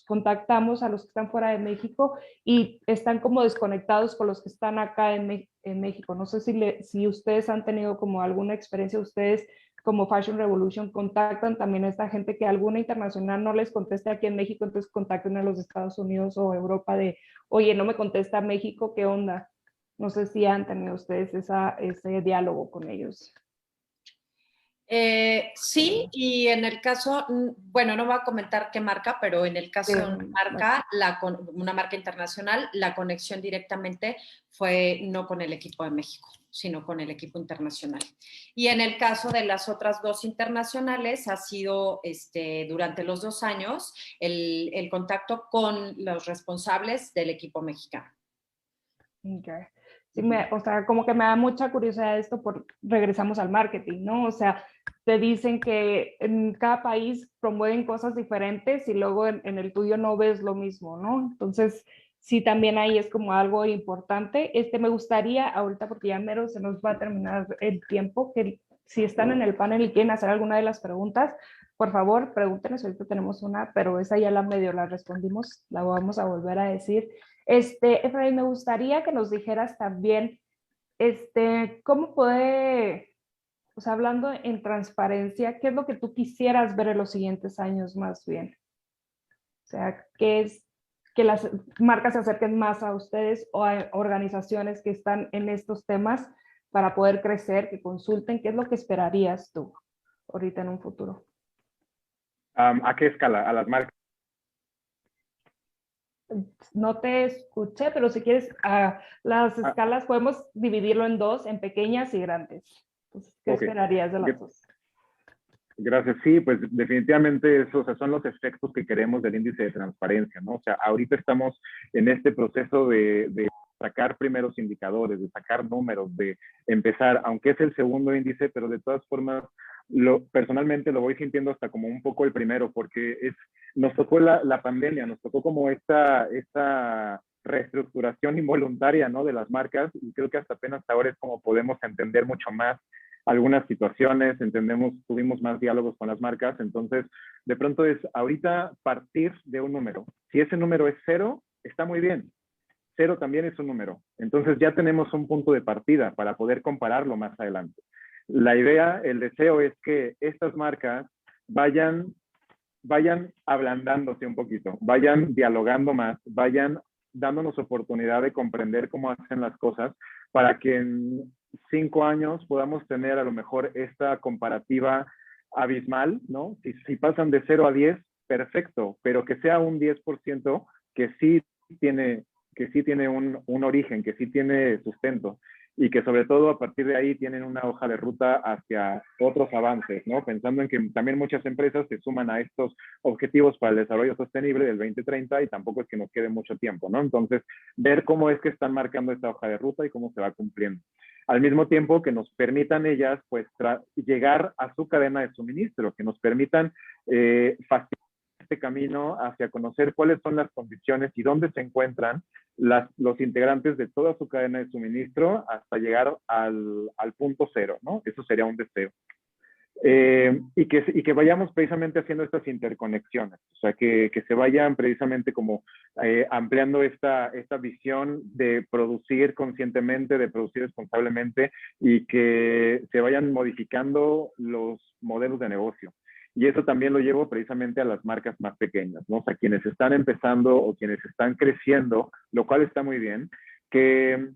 contactamos a los que están fuera de México y están como desconectados con los que están acá en México. No sé si ustedes han tenido como alguna experiencia, ustedes como Fashion Revolution contactan también a esta gente que alguna internacional no les conteste aquí en México, entonces contacten a los Estados Unidos o Europa de, oye, no me contesta México, ¿qué onda? No sé si han tenido ustedes ese diálogo con ellos. Sí, y en el caso, bueno, no voy a comentar qué marca, pero en el caso de una marca internacional, la conexión directamente fue no con el equipo de México, sino con el equipo internacional. Y en el caso de las otras dos internacionales, ha sido durante los 2 años el contacto con los responsables del equipo mexicano. Okay. Sí, o sea, como que me da mucha curiosidad esto, regresamos al marketing, ¿no? O sea, te dicen que en cada país promueven cosas diferentes y luego en el tuyo no ves lo mismo, ¿no? Entonces, sí, también ahí es como algo importante. Me gustaría ahorita, porque ya mero se nos va a terminar el tiempo, que si están en el panel y quieren hacer alguna de las preguntas, por favor, pregúntenos, ahorita tenemos una, pero esa ya la respondimos, la vamos a volver a decir. Efraín, me gustaría que nos dijeras también, cómo puede, o sea, hablando en transparencia, ¿qué es lo que tú quisieras ver en los siguientes años más bien? O sea, ¿qué es que las marcas se acerquen más a ustedes o a organizaciones que están en estos temas para poder crecer, que consulten? ¿Qué es lo que esperarías tú ahorita en un futuro? ¿A qué escala? ¿A las marcas? No te escuché, pero si quieres, las escalas podemos dividirlo en dos, en pequeñas y grandes. Entonces, ¿qué esperarías de las dos? Gracias. Sí, pues definitivamente esos, o sea, son los efectos que queremos del índice de transparencia, ¿no? O sea, ahorita estamos en este proceso de sacar primeros indicadores, de sacar números, de empezar, aunque es el segundo índice, pero de todas formas, personalmente lo voy sintiendo hasta como un poco el primero, porque nos tocó la pandemia, nos tocó como esta reestructuración involuntaria, ¿no? De las marcas, y creo que hasta apenas ahora es como podemos entender mucho más algunas situaciones, tuvimos más diálogos con las marcas, entonces de pronto es ahorita partir de un número. Si ese número es 0, está muy bien. 0 también es un número. Entonces ya tenemos un punto de partida para poder compararlo más adelante. La idea, el deseo es que estas marcas vayan ablandándose un poquito, vayan dialogando más, vayan dándonos oportunidad de comprender cómo hacen las cosas para que en 5 años podamos tener a lo mejor esta comparativa abismal, ¿no? Si pasan de 0 a 10, perfecto, pero que sea un 10% que sí tiene un origen, que sí tiene sustento y que sobre todo a partir de ahí tienen una hoja de ruta hacia otros avances, ¿no? Pensando en que también muchas empresas se suman a estos objetivos para el desarrollo sostenible del 2030 y tampoco es que nos quede mucho tiempo, ¿no? Entonces, ver cómo es que están marcando esta hoja de ruta y cómo se va cumpliendo. Al mismo tiempo que nos permitan ellas, pues, llegar a su cadena de suministro, que nos permitan facilitar este camino hacia conocer cuáles son las condiciones y dónde se encuentran los integrantes de toda su cadena de suministro hasta llegar al punto 0, ¿no? Eso sería un deseo. Y que vayamos precisamente haciendo estas interconexiones, o sea, que se vayan precisamente como ampliando esta visión de producir conscientemente, de producir responsablemente y que se vayan modificando los modelos de negocio. Y eso también lo llevo precisamente a las marcas más pequeñas, ¿no? O sea, quienes están empezando o quienes están creciendo, lo cual está muy bien, que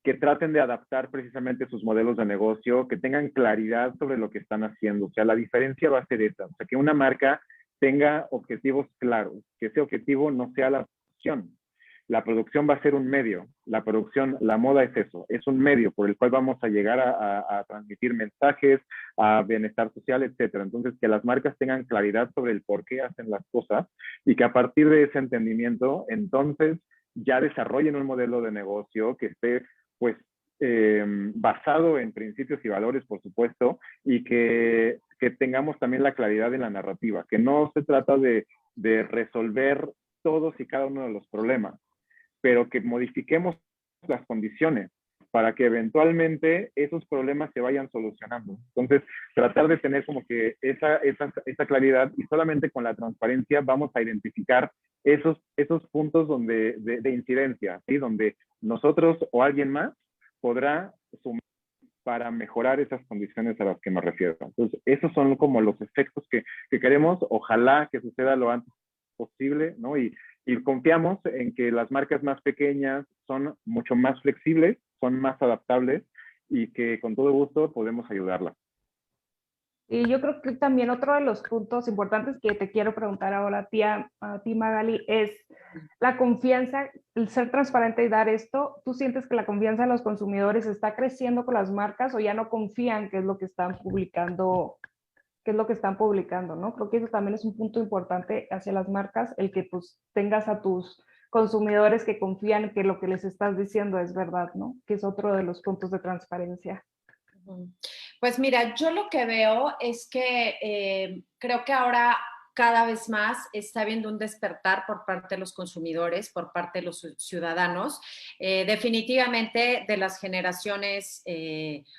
que traten de adaptar precisamente sus modelos de negocio, que tengan claridad sobre lo que están haciendo. O sea, la diferencia va a ser esa, o sea, que una marca tenga objetivos claros, que ese objetivo no sea la producción. La producción va a ser un medio, la producción, la moda es eso, es un medio por el cual vamos a llegar a transmitir mensajes, a bienestar social, etcétera. Entonces, que las marcas tengan claridad sobre el por qué hacen las cosas y que a partir de ese entendimiento, entonces, ya desarrollen un modelo de negocio que esté, pues, basado en principios y valores, por supuesto, y que tengamos también la claridad en la narrativa, que no se trata de resolver todos y cada uno de los problemas, pero que modifiquemos las condiciones para que eventualmente esos problemas se vayan solucionando. Entonces, tratar de tener como que esa claridad, y solamente con la transparencia vamos a identificar esos puntos de incidencia, ¿sí? Donde nosotros o alguien más podrá sumar para mejorar esas condiciones a las que me refiero. Entonces, esos son como los efectos que queremos. Ojalá que suceda lo antes posible, ¿no? Y confiamos en que las marcas más pequeñas son mucho más flexibles, son más adaptables y que con todo gusto podemos ayudarlas. Y yo creo que también otro de los puntos importantes que te quiero preguntar ahora a ti Magali, es la confianza, el ser transparente y dar esto. ¿Tú sientes que la confianza de los consumidores está creciendo con las marcas o ya no confían qué es lo que están publicando, ¿no? Creo que eso también es un punto importante hacia las marcas, el que pues tengas a tus consumidores que confían que lo que les estás diciendo es verdad, ¿no? Que es otro de los puntos de transparencia. Pues mira, yo lo que veo es que creo que ahora cada vez más está habiendo un despertar por parte de los consumidores, por parte de los ciudadanos, definitivamente de las generaciones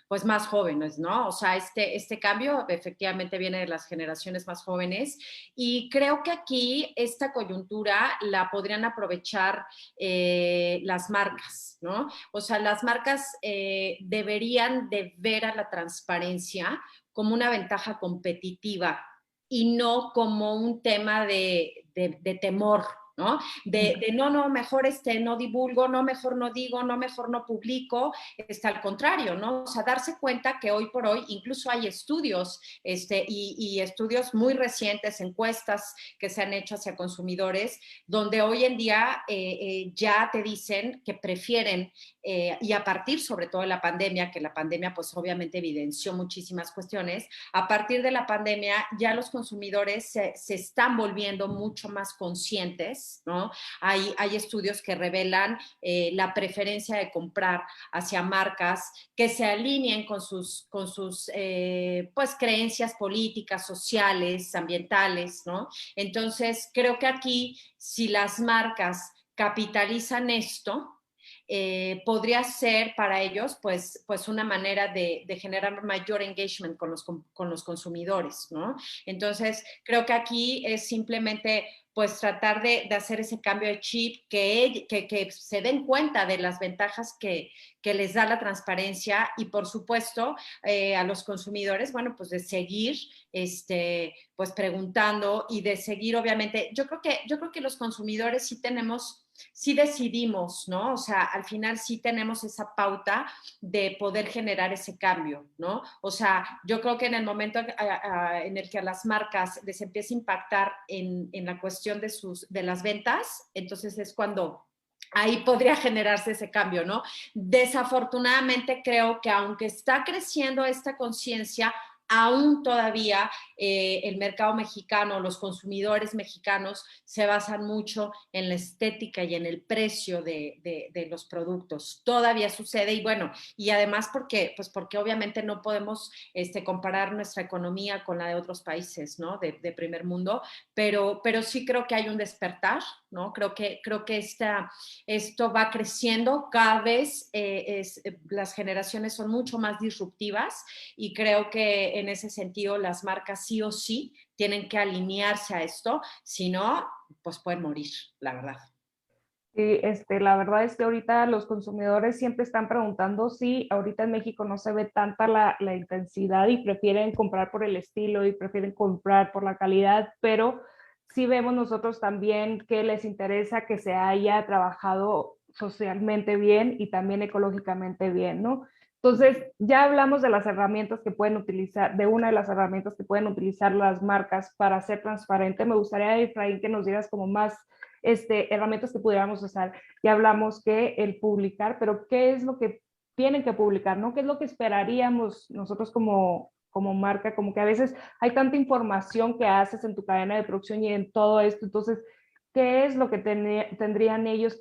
pues más jóvenes, ¿no? O sea, este cambio efectivamente viene de las generaciones más jóvenes y creo que aquí esta coyuntura la podrían aprovechar las marcas, ¿no? O sea, las marcas deberían de ver a la transparencia como una ventaja competitiva y no como un tema de temor, ¿no? No, mejor no divulgo, no, mejor no digo, no, mejor no publico, al contrario, ¿no? O sea, darse cuenta que hoy por hoy incluso hay estudios, y estudios muy recientes, encuestas que se han hecho hacia consumidores, donde hoy en día ya te dicen que prefieren, y a partir sobre todo de la pandemia, que la pandemia pues obviamente evidenció muchísimas cuestiones, a partir de la pandemia ya los consumidores se están volviendo mucho más conscientes, ¿no? Hay estudios que revelan la preferencia de comprar hacia marcas que se alineen con sus pues creencias políticas, sociales, ambientales, ¿no? Entonces creo que aquí si las marcas capitalizan esto, podría ser para ellos pues una manera de generar mayor engagement con los consumidores, ¿no? Entonces, creo que aquí es simplemente pues tratar de hacer ese cambio de chip, que se den cuenta de las ventajas que les da la transparencia y por supuesto a los consumidores, bueno, pues de seguir pues preguntando y de seguir obviamente, yo creo que los consumidores sí decidimos, ¿no? O sea, al final sí tenemos esa pauta de poder generar ese cambio, ¿no? O sea, yo creo que en el momento en el que a las marcas les empieza a impactar en la cuestión de las ventas, entonces es cuando ahí podría generarse ese cambio, ¿no? Desafortunadamente creo que aunque está creciendo esta conciencia, aún todavía el mercado mexicano, los consumidores mexicanos se basan mucho en la estética y en el precio de los productos. Todavía sucede y bueno, y además porque obviamente no podemos comparar nuestra economía con la de otros países, ¿no? De primer mundo, pero sí creo que hay un despertar, ¿no? Creo que esto va creciendo cada vez, las generaciones son mucho más disruptivas y creo que en ese sentido las marcas sí o sí tienen que alinearse a esto, si no, pues pueden morir, la verdad. Sí, la verdad es que ahorita los consumidores siempre están preguntando si ahorita en México no se ve tanta la intensidad y prefieren comprar por el estilo y prefieren comprar por la calidad, pero sí vemos nosotros también que les interesa que se haya trabajado socialmente bien y también ecológicamente bien, ¿no? Entonces, ya hablamos de las herramientas que pueden utilizar, de una de las herramientas que pueden utilizar las marcas para ser transparente. Me gustaría, Efraín, que nos dieras como más herramientas que pudiéramos usar. Ya hablamos que el publicar, pero ¿qué es lo que tienen que publicar, ¿no? ¿Qué es lo que esperaríamos nosotros como marca? Como que a veces hay tanta información que haces en tu cadena de producción y en todo esto, entonces, ¿qué es lo que tendrían ellos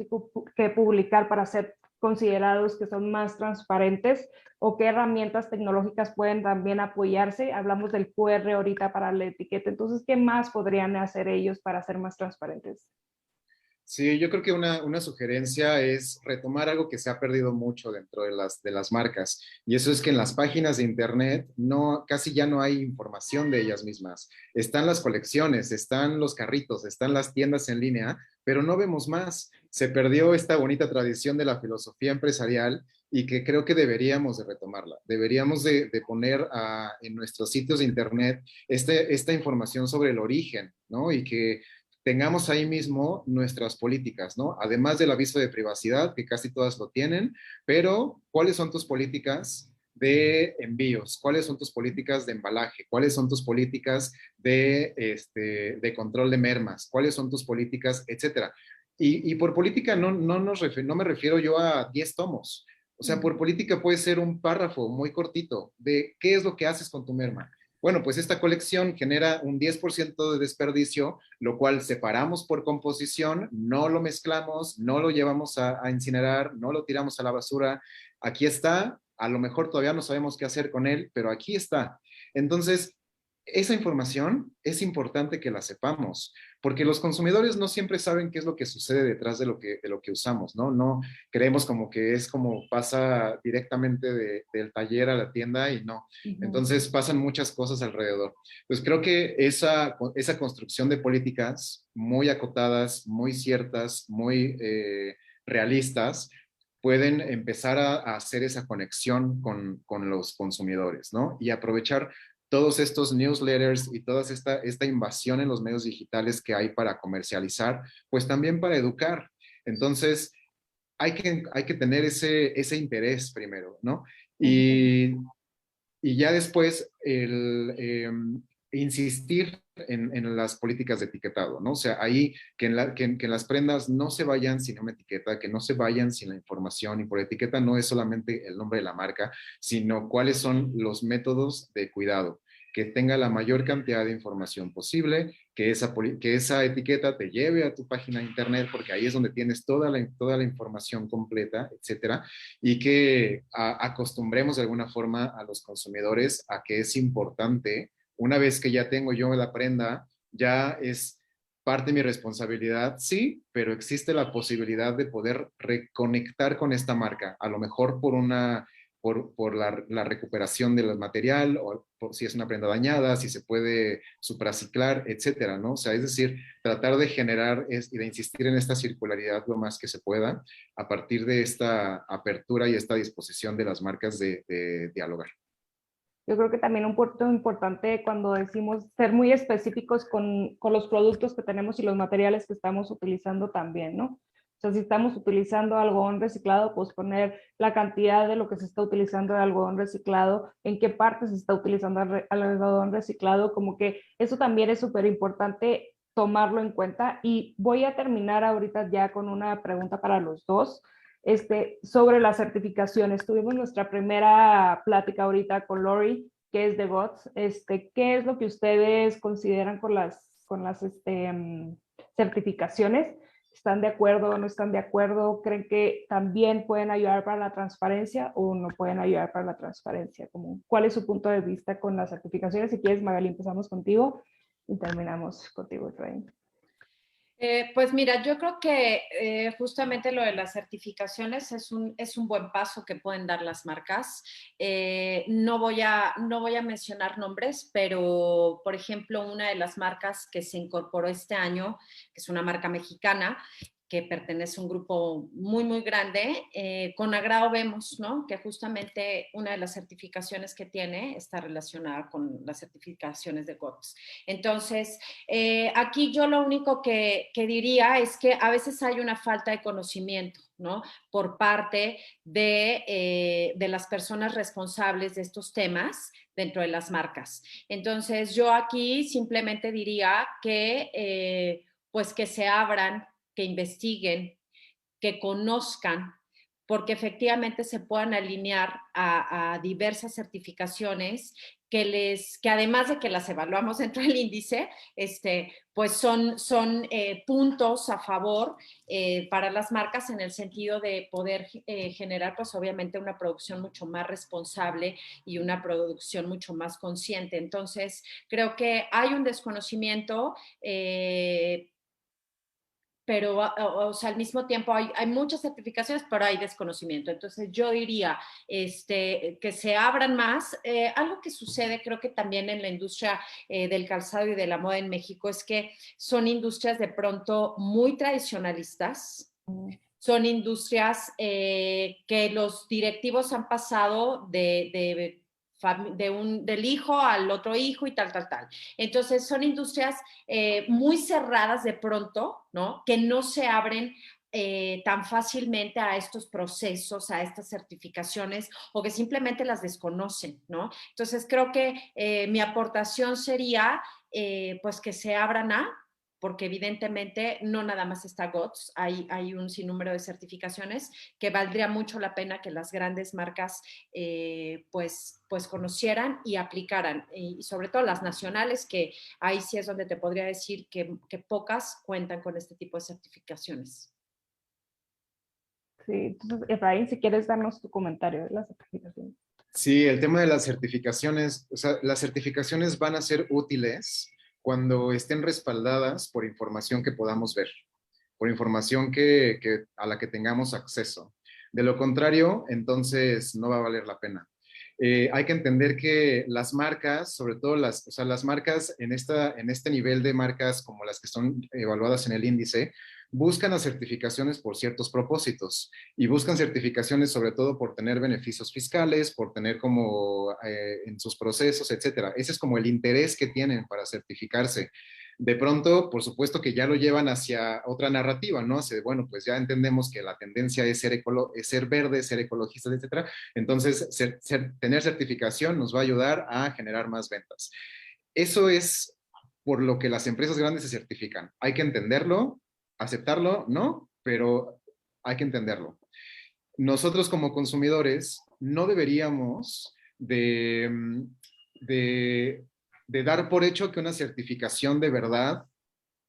que publicar para ser considerados que son más transparentes, o qué herramientas tecnológicas pueden también apoyarse? Hablamos del QR ahorita para la etiqueta, entonces, ¿qué más podrían hacer ellos para ser más transparentes? Sí, yo creo que una sugerencia es retomar algo que se ha perdido mucho dentro de las marcas, y eso es que en las páginas de internet casi ya no hay información de ellas mismas. Están las colecciones, están los carritos, están las tiendas en línea, pero no vemos más. Se perdió esta bonita tradición de la filosofía empresarial y que creo que deberíamos de retomarla. Deberíamos de poner en nuestros sitios de internet esta información sobre el origen, ¿no? Y que tengamos ahí mismo nuestras políticas, ¿no? Además del aviso de privacidad, que casi todas lo tienen, pero ¿cuáles son tus políticas de envíos? ¿Cuáles son tus políticas de embalaje? ¿Cuáles son tus políticas de control de mermas? ¿Cuáles son tus políticas, etcétera? Y por política no me refiero yo a 10 tomos. O sea, por política puede ser un párrafo muy cortito de qué es lo que haces con tu merma. Bueno, pues esta colección genera un 10% de desperdicio, lo cual separamos por composición, no lo mezclamos, no lo llevamos a incinerar, no lo tiramos a la basura. Aquí está, a lo mejor todavía no sabemos qué hacer con él, pero aquí está. Entonces, esa información es importante que la sepamos, porque los consumidores no siempre saben qué es lo que sucede detrás de lo que usamos, ¿no? No creemos como que es como pasa directamente del taller a la tienda y no. Entonces pasan muchas cosas alrededor. Pues creo que esa construcción de políticas muy acotadas, muy ciertas, muy realistas, pueden empezar a hacer esa conexión con los consumidores, ¿no? Y aprovechar todos estos newsletters y toda esta invasión en los medios digitales que hay para comercializar, pues también para educar. Entonces, hay que tener ese interés primero, ¿no? Y ya después insistir en las políticas de etiquetado, ¿no? O sea, ahí que en las prendas no se vayan sin una etiqueta, que no se vayan sin la información, y por etiqueta no es solamente el nombre de la marca, sino cuáles son los métodos de cuidado, que tenga la mayor cantidad de información posible, que esa etiqueta te lleve a tu página de internet, porque ahí es donde tienes toda la información completa, etcétera, y que acostumbremos de alguna forma a los consumidores a que es importante, una vez que ya tengo yo la prenda, ya es parte de mi responsabilidad, sí, pero existe la posibilidad de poder reconectar con esta marca, a lo mejor por la recuperación del material, o si es una prenda dañada, si se puede supraciclar, etcétera, ¿no? O sea, es decir, tratar de generar y de insistir en esta circularidad lo más que se pueda a partir de esta apertura y esta disposición de las marcas de dialogar. Yo creo que también un punto importante cuando decimos ser muy específicos con los productos que tenemos y los materiales que estamos utilizando también, ¿no? O sea, si estamos utilizando algodón reciclado, pues poner la cantidad de lo que se está utilizando de algodón reciclado, en qué parte se está utilizando algodón reciclado, como que eso también es súper importante tomarlo en cuenta. Y voy a terminar ahorita ya con una pregunta para los dos. Sobre las certificaciones. Tuvimos nuestra primera plática ahorita con Lori, que es de GOTS. ¿Qué es lo que ustedes consideran con las certificaciones? ¿Están de acuerdo o no están de acuerdo? ¿Creen que también pueden ayudar para la transparencia o no pueden ayudar para la transparencia? ¿Cuál es su punto de vista con las certificaciones? Si quieres, Magali, empezamos contigo y terminamos contigo, Efraín. Pues mira, yo creo que justamente lo de las certificaciones es un buen paso que pueden dar las marcas. No voy a mencionar nombres, pero por ejemplo, una de las marcas que se incorporó este año, que es una marca mexicana, que pertenece a un grupo muy, muy grande, con agrado vemos, ¿no?, que justamente una de las certificaciones que tiene está relacionada con las certificaciones de GOTS. Entonces, aquí yo lo único que diría es que a veces hay una falta de conocimiento ¿no? Por parte de las personas responsables de estos temas dentro de las marcas. Entonces, yo aquí simplemente diría que, pues que se abran, que investiguen, que conozcan, porque efectivamente se puedan alinear a diversas certificaciones que además de que las evaluamos dentro del índice, pues son puntos a favor para las marcas en el sentido de poder generar, pues obviamente una producción mucho más responsable y una producción mucho más consciente. Entonces, creo que hay un desconocimiento, pero o sea, al mismo tiempo hay muchas certificaciones, pero hay desconocimiento. Entonces yo diría que se abran más. Algo que sucede creo que también en la industria del calzado y de la moda en México es que son industrias de pronto muy tradicionalistas. Son industrias que los directivos han pasado del hijo al otro hijo y tal. Entonces son industrias muy cerradas de pronto, ¿no? Que no se abren tan fácilmente a estos procesos, a estas certificaciones, o que simplemente las desconocen, ¿no? Entonces creo que mi aportación sería pues que se abran porque evidentemente no nada más está GOTS, hay un sinnúmero de certificaciones que valdría mucho la pena que las grandes marcas pues conocieran y aplicaran, y sobre todo las nacionales, que ahí sí es donde te podría decir que pocas cuentan con este tipo de certificaciones. Sí, entonces, Efraín, si quieres darnos tu comentario de las certificaciones. Sí, el tema de las certificaciones, o sea, las certificaciones van a ser útiles cuando estén respaldadas por información que podamos ver, por información a la que tengamos acceso. De lo contrario, entonces no va a valer la pena. Hay que entender que las marcas, sobre todo las marcas en este nivel de marcas como las que son evaluadas en el índice, buscan las certificaciones por ciertos propósitos y buscan certificaciones sobre todo por tener beneficios fiscales, por tener como en sus procesos, etcétera. Ese es como el interés que tienen para certificarse. De pronto, por supuesto que ya lo llevan hacia otra narrativa, ¿no? Bueno, pues ya entendemos que la tendencia es ser verde, ser ecologista, etcétera. Entonces, tener certificación nos va a ayudar a generar más ventas. Eso es por lo que las empresas grandes se certifican. Hay que entenderlo, aceptarlo, ¿no? Pero hay que entenderlo. Nosotros como consumidores no deberíamos de dar por hecho que una certificación de verdad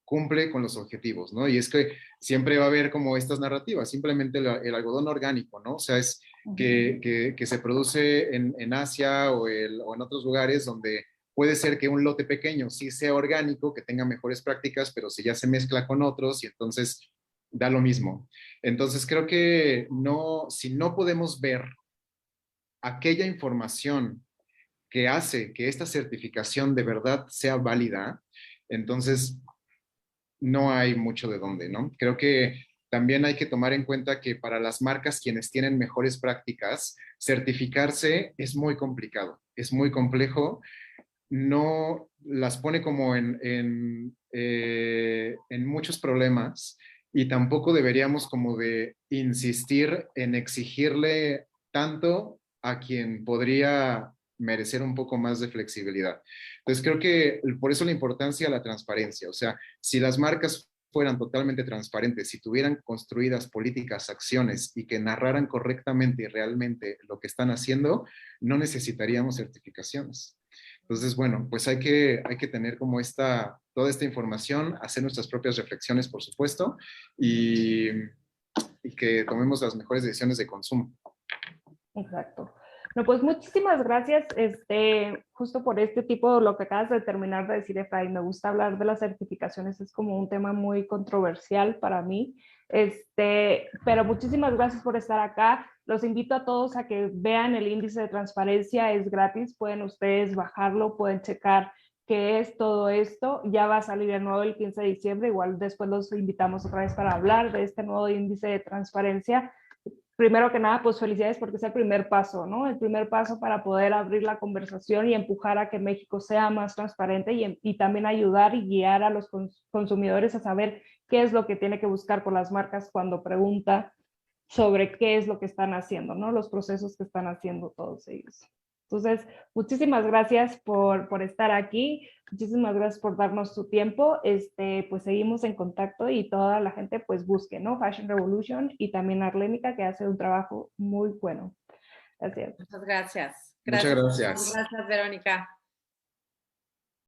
cumple con los objetivos, ¿no? Y es que siempre va a haber como estas narrativas, simplemente el algodón orgánico, ¿no? O sea, es que se produce en Asia o en otros lugares donde puede ser que un lote pequeño sí sea orgánico, que tenga mejores prácticas, pero si ya se mezcla con otros y entonces da lo mismo. Entonces creo que si no podemos ver aquella información que hace que esta certificación de verdad sea válida, entonces no hay mucho de dónde, ¿no? Creo que también hay que tomar en cuenta que para las marcas quienes tienen mejores prácticas, certificarse es muy complicado, es muy complejo, no las pone como en muchos problemas y tampoco deberíamos como de insistir en exigirle tanto a quien podría merecer un poco más de flexibilidad. Entonces creo que por eso la importancia de la transparencia, o sea, si las marcas fueran totalmente transparentes, si tuvieran construidas políticas, acciones y que narraran correctamente y realmente lo que están haciendo, no necesitaríamos certificaciones. Entonces, bueno, pues hay que tener como toda esta información, hacer nuestras propias reflexiones, por supuesto, y que tomemos las mejores decisiones de consumo. Exacto. No, pues muchísimas gracias, justo por este tipo, lo que acabas de terminar de decir, Efraín. Me gusta hablar de las certificaciones, es como un tema muy controversial para mí, pero muchísimas gracias por estar acá. Los invito a todos a que vean el índice de transparencia, es gratis, pueden ustedes bajarlo, pueden checar qué es todo esto. Ya va a salir de nuevo el 15 de diciembre, igual después los invitamos otra vez para hablar de este nuevo índice de transparencia. Primero que nada, pues felicidades porque es el primer paso, ¿no? El primer paso para poder abrir la conversación y empujar a que México sea más transparente y también ayudar y guiar a los consumidores a saber qué es lo que tiene que buscar con las marcas cuando pregunta sobre qué es lo que están haciendo, ¿no? Los procesos que están haciendo todos ellos. Entonces, muchísimas gracias por estar aquí, muchísimas gracias por darnos tu tiempo, pues seguimos en contacto y toda la gente pues busque, ¿no? Fashion Revolution y también Arlénica, que hace un trabajo muy bueno. Gracias. Muchas gracias. Muchas gracias. Gracias, Verónica.